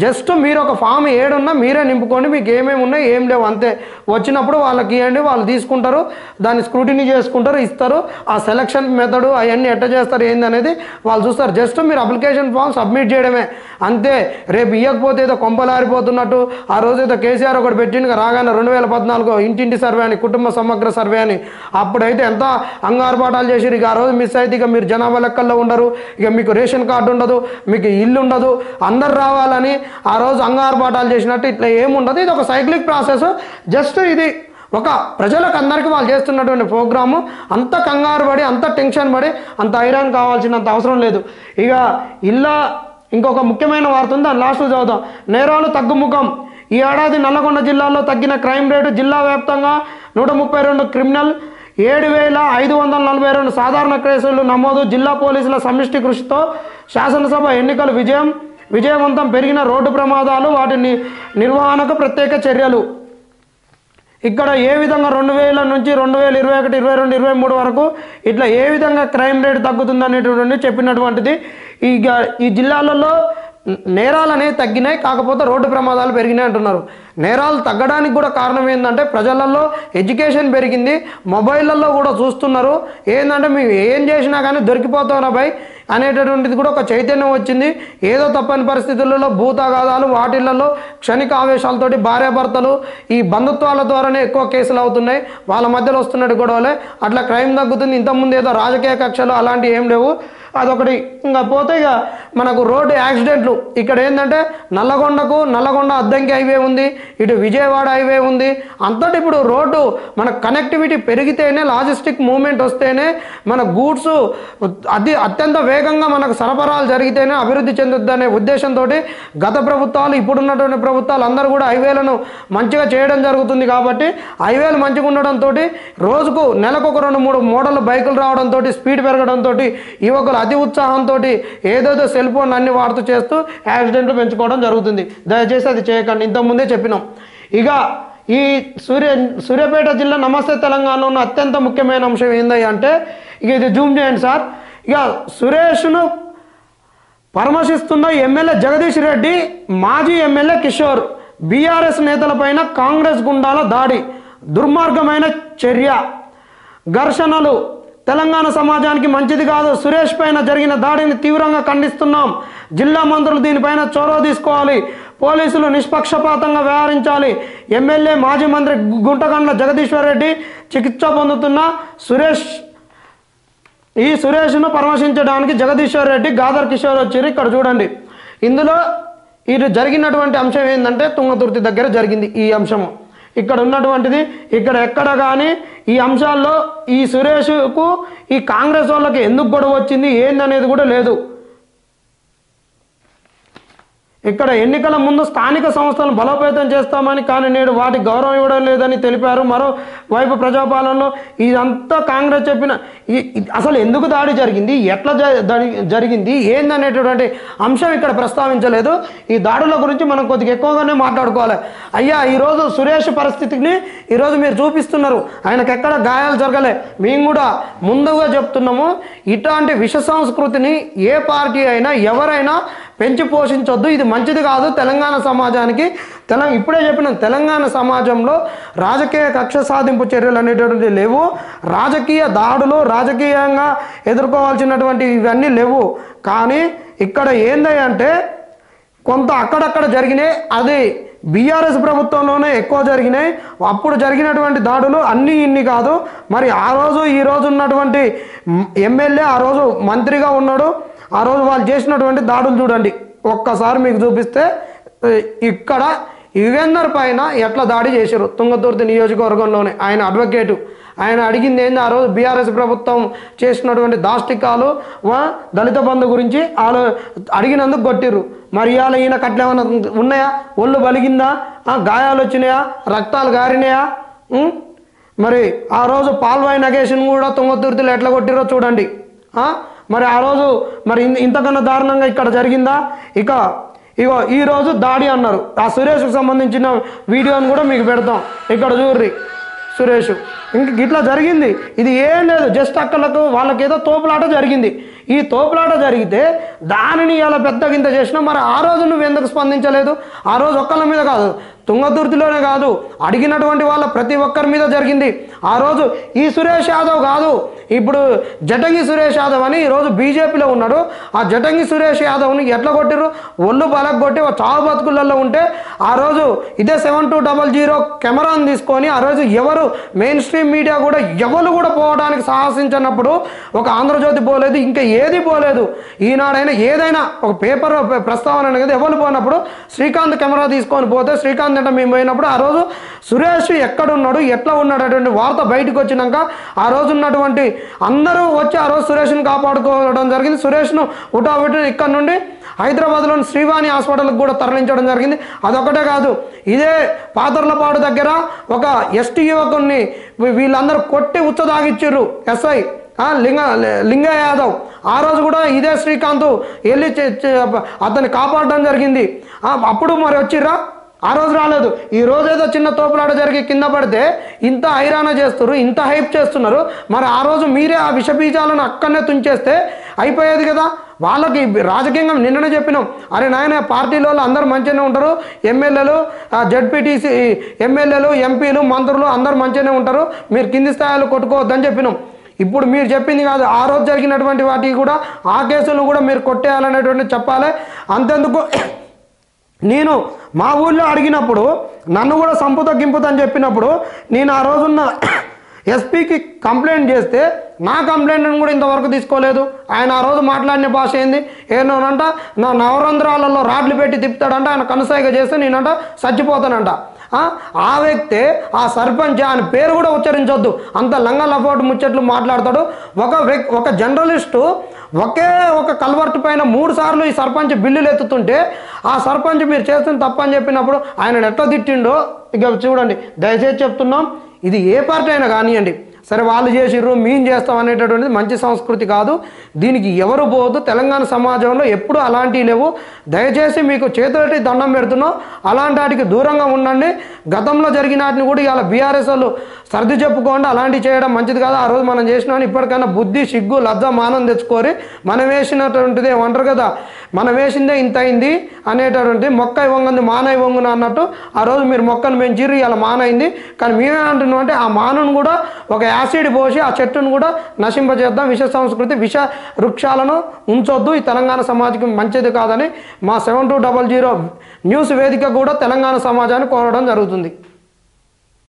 [SPEAKER 1] జస్ట్ మీరు ఒక ఫామ్ ఏడున్నా మీరే నింపుకోండి, మీకు ఏమేమి ఉన్నాయి ఏం లేవు అంతే. వచ్చినప్పుడు వాళ్ళకి ఇవ్వండి, వాళ్ళు తీసుకుంటారు, దాన్ని స్క్రూటినీ చేసుకుంటారు, ఇస్తారు. ఆ సెలక్షన్ మెథడు అవన్నీ ఎట్లా చేస్తారు ఏంది అనేది వాళ్ళు చూస్తారు. జస్ట్ మీరు అప్లికేషన్ ఫామ్ సబ్మిట్ చేయడమే అంతే. రేపు ఇవ్వకపోతే ఏదో కొంపలారిపోతున్నట్టు ఆ రోజు ఏదో కేసీఆర్ ఒకటి పెట్టిండుగా రాగానే 2014 ఇంటింటి సర్వే అని, కుటుంబ సమగ్ర సర్వే అని, అప్పుడైతే ఎంత అంగార్పాటాలు చేసిరు. ఇక ఆ రోజు మిస్ అయితే ఇక మీరు జనాభా లెక్కల్లో ఉండరు, ఇక మీకు రేషన్ కార్డు ఉండదు, మీకు ఇల్లు ఉండదు, అందరు రావాలని ఆ రోజు అంగార్పాటాలు చేసినట్టు ఇట్లా ఏముండదు. ఇది ఒక సైక్లిక్ ప్రాసెస్. జస్ట్ ఇది ఒక ప్రజలకు అందరికీ వాళ్ళు చేస్తున్నటువంటి ప్రోగ్రాము. అంత కంగారు పడి, అంత టెన్షన్ పడి, అంత ఐరాన్ కావాల్సినంత అవసరం లేదు. ఇక ఇలా ఇంకొక ముఖ్యమైన వార్త ఉంది, దాని లాస్ట్ చదువుదాం. నేరాలు తగ్గుముఖం. ఈ ఏడాది నల్లగొండ జిల్లాలో తగ్గిన క్రైమ్ రేటు. జిల్లా వ్యాప్తంగా 132 క్రిమినల్, 7,542 సాధారణ కేసులు నమోదు. జిల్లా పోలీసుల సమిష్టి కృషితో శాసనసభ ఎన్నికలు విజయవంతం. పెరిగిన రోడ్డు ప్రమాదాలు, వాటి నిర్వహణకు ప్రత్యేక చర్యలు. ఇక్కడ ఏ విధంగా 2000 నుంచి 2021, 22, 23 వరకు ఇట్లా ఏ విధంగా క్రైమ్ రేట్ తగ్గుతుంది అనేటువంటి చెప్పినటువంటిది. ఈ జిల్లాలలో నేరాలు అనేవి తగ్గినాయి, కాకపోతే రోడ్డు ప్రమాదాలు పెరిగినాయి అంటున్నారు. నేరాలు తగ్గడానికి కూడా కారణం ఏంటంటే ప్రజలలో ఎడ్యుకేషన్ పెరిగింది, మొబైళ్ళల్లో కూడా చూస్తున్నారు. ఏంటంటే మేము ఏం చేసినా కానీ దొరికిపోతారా భయ్, అనేటటువంటిది కూడా ఒక చైతన్యం వచ్చింది. ఏదో తప్పని పరిస్థితులలో భూతగాదాలు వాటిళ్లలో క్షణిక ఆవేశాలతోటి భార్యాభర్తలు ఈ బంధుత్వాల ద్వారానే ఎక్కువ కేసులు అవుతున్నాయి. వాళ్ళ మధ్యలో వస్తున్నట్టు గొడవలే. అట్లా క్రైమ్ తగ్గుతుంది. ఇంతకుముందు ఏదో రాజకీయ కక్షలు అలాంటివి ఏం లేవు. అదొకటి. ఇంకా పోతే ఇక మనకు రోడ్డు యాక్సిడెంట్లు ఇక్కడ ఏంటంటే నల్లగొండ అద్దంకి హైవే ఉంది, ఇటు విజయవాడ హైవే ఉంది. అంతటి ఇప్పుడు రోడ్డు మన కనెక్టివిటీ పెరిగితేనే, లాజిస్టిక్ మూవ్మెంట్ వస్తేనే, మన గూడ్స్ అత్యంత వేగంగా మనకు సరఫరాలు జరిగితేనే అభివృద్ధి చెందుద్దనే ఉద్దేశంతో గత ప్రభుత్వాలు, ఇప్పుడున్నటువంటి ప్రభుత్వాలు అందరూ కూడా హైవేలను మంచిగా చేయడం జరుగుతుంది. కాబట్టి హైవేలు మంచిగా ఉండడంతో రోజుకు నెలకు ఒక 2-3 మోడల్ బైకులు రావడంతో, స్పీడ్ పెరగడంతో యువకులు అతి ఉత్సాహంతో ఏదేదో సెల్ ఫోన్ అన్ని వాడుతూ చేస్తూ యాక్సిడెంట్లు పెంచుకోవడం జరుగుతుంది. దయచేసి అది చేయకండి. ఇంతకుముందే చెప్పినాం. ఇక ఈ సూర్యాపేట జిల్లా నమస్తే తెలంగాణలో ఉన్న అత్యంత ముఖ్యమైన అంశం ఏంది అంటే, ఇక ఇది జూమ్ చేయండి సార్. ఇక సురేష్ను పరామర్శిస్తున్న ఎమ్మెల్యే జగదీష్ రెడ్డి, మాజీ ఎమ్మెల్యే కిషోర్, బీఆర్ఎస్ నేతలపైన కాంగ్రెస్ గుండాల దాడి, దుర్మార్గమైన చర్య, ఘర్షణలు తెలంగాణ సమాజానికి మంచిది కాదు. సురేష్ పైన జరిగిన దాడిని తీవ్రంగా ఖండిస్తున్నాం. జిల్లా మంత్రులు దీనిపైన చొరవ తీసుకోవాలి. పోలీసులు నిష్పక్షపాతంగా వ్యవహరించాలి. ఎమ్మెల్యే మాజీ మంత్రి గుంటకండ్ల జగదీశ్వర్ రెడ్డి చికిత్స పొందుతున్న సురేష్ను పరామర్శించడానికి జగదీశ్వర్ రెడ్డి, గాదర్ కిషోర్ వచ్చారు. ఇక్కడ చూడండి. ఇందులో ఇది జరిగినటువంటి అంశం ఏంటంటే తుంగతుర్తి దగ్గర జరిగింది ఈ అంశము. ఇక్కడ ఉన్నటువంటిది ఇక్కడ ఎక్కడ కానీ ఈ అంశాల్లో ఈ సురేష్కు ఈ కాంగ్రెస్ వాళ్ళకి ఎందుకు గొడవ వచ్చింది ఏందనేది కూడా లేదు. ఇక్కడ ఎన్నికల ముందు స్థానిక సంస్థలను బలోపేతం చేస్తామని, కానీ నేడు వాటికి గౌరవం ఇవ్వడం లేదని తెలిపారు. మరోవైపు ప్రజాపాలనలో ఇదంతా కాంగ్రెస్ చెప్పిన అసలు ఎందుకు దాడి జరిగింది, ఎట్లా జరిగింది ఏందనేటటువంటి అంశం ఇక్కడ ప్రస్తావించలేదు. ఈ దాడుల గురించి మనం కొద్దిగా ఎక్కువగానే మాట్లాడుకోవాలి. అయ్యా, ఈరోజు సురేష్ పరిస్థితిని ఈరోజు మీరు చూపిస్తున్నారు. ఆయనకు ఎక్కడ గాయాలు జరగలే. మేము కూడా ముందుగా చెప్తున్నాము, ఇట్లాంటి విష సంస్కృతిని ఏ పార్టీ అయినా ఎవరైనా పెంచి పోషించొద్దు. ఇది మంచిది కాదు తెలంగాణ సమాజానికి. ఇప్పుడే చెప్పిన తెలంగాణ సమాజంలో రాజకీయ కక్ష సాధింపు చర్యలు అనేటువంటివి లేవు. రాజకీయ దాడులు, రాజకీయంగా ఎదుర్కోవాల్సినటువంటి ఇవన్నీ లేవు. కానీ ఇక్కడ ఏంది అంటే కొంత అక్కడక్కడ జరిగినాయి. అది బీఆర్ఎస్ ప్రభుత్వంలోనే ఎక్కువ జరిగినాయి. అప్పుడు జరిగినటువంటి దాడులు అన్నీ ఇన్ని కాదు. మరి ఆ రోజు ఈ రోజు ఉన్నటువంటి ఎమ్మెల్యే ఆ రోజు మంత్రిగా ఉన్నాడు. ఆ రోజు వాళ్ళు చేసినటువంటి దాడులు చూడండి. ఒక్కసారి మీకు చూపిస్తే ఇక్కడ యువేందర్ పైన ఎట్లా దాడి చేశారు తుంగతుర్తి నియోజకవర్గంలోనే. ఆయన అడ్వకేటు, ఆయన అడిగింది ఏంది, ఆ రోజు బీఆర్ఎస్ ప్రభుత్వం చేసినటువంటి దాష్టికాలు, దళిత బంధు గురించి వాళ్ళు అడిగినందుకు కొట్టిర్రు. మరి ఇవాళ ఈయన కట్ల ఏమైనా ఉన్నాయా? ఒళ్ళు బలిగిందా? గాయాలు వచ్చినాయా? రక్తాలు గారినాయా? మరి ఆ రోజు పాల్వాయి నగేష్ని కూడా తుంగతుర్తిలో ఎట్లా కొట్టిరో చూడండి. మరి ఆ రోజు మరి ఇంతకన్నా దారుణంగా ఇక్కడ జరిగిందా? ఇగో ఈరోజు దాడి అన్నారు. ఆ సురేష్కు సంబంధించిన వీడియోని కూడా మీకు పెడతాం. ఇక్కడ చూర్రి సురేష్. ఇంక ఇట్లా జరిగింది. ఇది ఏం లేదు, జస్ట్ అక్కలకు వాళ్ళకేదో తోపులాట జరిగింది. ఈ తోపులాట జరిగితే దానిని ఇలా పెద్ద గింత చేసినా మరి ఆ రోజు నువ్వు ఎందుకు స్పందించలేదు? ఆ రోజు ఒక్కళ్ళ మీద కాదు, తుంగతుర్తిలోనే కాదు, అడిగినటువంటి వాళ్ళ ప్రతి ఒక్కరి మీద జరిగింది. ఆ రోజు ఈ సురేష్ యాదవ్ కాదు, ఇప్పుడు జటంగి సురేష్ యాదవ్ అని ఈరోజు బీజేపీలో ఉన్నాడు. ఆ జటంగి సురేష్ యాదవ్ని ఎట్లా కొట్టిర్రు? ఒళ్ళు బలకు కొట్టి చావు బతుకులలో ఉంటే ఆ రోజు ఇదే 7200 కెమెరాను తీసుకొని ఆ రోజు ఎవరు మెయిన్ స్ట్రీమ్ మీడియా కూడా ఎవరు కూడా పోవడానికి సాహసించినప్పుడు ఒక ఆంధ్రజ్యోతి పోలేదు, ఇంకా ఏది పోలేదు. ఈనాడైనా ఏదైనా ఒక పేపర్ ప్రస్తావన అనేది ఎవరు పోయినప్పుడు శ్రీకాంత్ కెమెరా తీసుకొని పోతే శ్రీకాంత్ అంటే మేము పోయినప్పుడు ఆ రోజు సురేష్ ఎక్కడున్నాడు, ఎట్లా ఉన్నాడు అటువంటి వార్త బయటకు వచ్చినాక ఆ రోజు ఉన్నటువంటి అందరూ వచ్చి ఆ రోజు సురేష్ను కాపాడుకోవడం జరిగింది. సురేష్ను ఉటాబెట్టి ఇక్కడ నుండి హైదరాబాద్లోని శ్రీవాణి హాస్పిటల్కి కూడా తరలించడం జరిగింది. అదొకటే కాదు, ఇదే పాతర్లపాడు దగ్గర ఒక ఎస్టీ యువకుని వీళ్ళందరూ కొట్టి ఉచ్చదాగిచ్చిర్రు ఎస్ఐ లింగ యాదవ్. ఆ రోజు కూడా ఇదే శ్రీకాంత్ వెళ్ళి అతన్ని కాపాడడం జరిగింది. అప్పుడు మరి వచ్చిర్రా? ఆ రోజు రాలేదు. ఈ రోజు ఏదో చిన్న తోపులాట జరిగి కింద పడితే ఇంత హైరాణ చేస్తున్నారు, ఇంత హైప్ చేస్తున్నారు. మరి ఆ రోజు మీరే ఆ విషబీజాలను అక్కడనే తుంచేస్తే అయిపోయేది కదా. వాళ్ళకి రాజకీయంగా నిన్ననే చెప్పినాం, అరే నాయన పార్టీలో అందరూ మంచిగానే ఉంటారు, ఎమ్మెల్యేలు, జడ్పీటీసీ ఎమ్మెల్యేలు, ఎంపీలు, మంత్రులు అందరూ మంచిగానే ఉంటారు, మీరు కింది స్థాయిలో కొట్టుకోవద్దని చెప్పినాం. ఇప్పుడు మీరు చెప్పింది కాదు, ఆ రోజు జరిగినటువంటి వాటికి కూడా ఆ కేసులను కూడా మీరు కొట్టేయాలనేటువంటి చెప్పాలి. అంతెందుకు నేను మా ఊళ్ళో అడిగినప్పుడు నన్ను కూడా సంపుత గింపుత అని చెప్పినప్పుడు నేను ఆ రోజున్న ఎస్పీకి కంప్లైంట్ చేస్తే నా కంప్లైంట్ని కూడా ఇంతవరకు తీసుకోలేదు. ఆయన ఆ రోజు మాట్లాడిన భాష ఏంది, ఏమోనంట నా నవరంధ్రాలలో రాడ్లు పెట్టి తిప్పుతాడంట, ఆయన కనసాయిగా చేస్తే నేనంట చచ్చిపోతానంట. ఆ వ్యక్తే ఆ సర్పంచ్, ఆయన పేరు కూడా ఉచ్చరించొద్దు, అంత లంగా లఫోట్ ముచ్చట్లు మాట్లాడతాడు. ఒక జర్నలిస్టు ఒకే ఒక కల్వర్ట్ పైన 3 సార్లు ఈ సర్పంచ్ బిల్లులు ఎత్తుతుంటే ఆ సర్పంచ్ మీరు చేస్తున్న తప్పని చెప్పినప్పుడు ఆయన ఎట్లా తిట్టిండో ఇక చూడండి. దయచేసి చెప్తున్నాం, ఇది ఏ పార్టీ అయినా కానివ్వండి, సరే వాళ్ళు చేసిర్రు మేము చేస్తాం అనేటటువంటిది మంచి సంస్కృతి కాదు. దీనికి ఎవరు పోవద్దు. తెలంగాణ సమాజంలో ఎప్పుడు అలాంటివి లేవు. దయచేసి మీకు చేతులెట్టి దండం పెడుతున్నాం, అలాంటి వాటికి దూరంగా ఉండండి. గతంలో జరిగిన వాటిని కూడా ఇవాళ బీఆర్ఎస్ వాళ్ళు సర్ది చెప్పుకోండి, అలాంటివి చేయడం మంచిది కాదు. ఆ రోజు మనం చేసినామని ఇప్పటికైనా బుద్ధి, సిగ్గు, లజ్జ, మానం తెచ్చుకోరి. మనం వేసినటువంటిది ఏమంటారు కదా, మనం వేసిందే ఇంత అయింది అనేటటువంటి మొక్క ఇవ్వంగంది మాన ఇవ్వంగున అన్నట్టు ఆ రోజు మీరు మొక్కను పెంచిర్రు, ఇలా మానైంది. కానీ మేమేమంటున్నాం అంటే ఆ మానను కూడా ఒక యాసిడ్ పోసి ఆ చెట్టును కూడా నశింపజేద్దాం. విష సంస్కృతి, విష వృక్షాలను ఉంచొద్దు. ఈ తెలంగాణ సమాజానికి మంచిది కాదని మా 7200 న్యూస్ వేదిక కూడా తెలంగాణ సమాజాన్ని కోరడం జరుగుతుంది.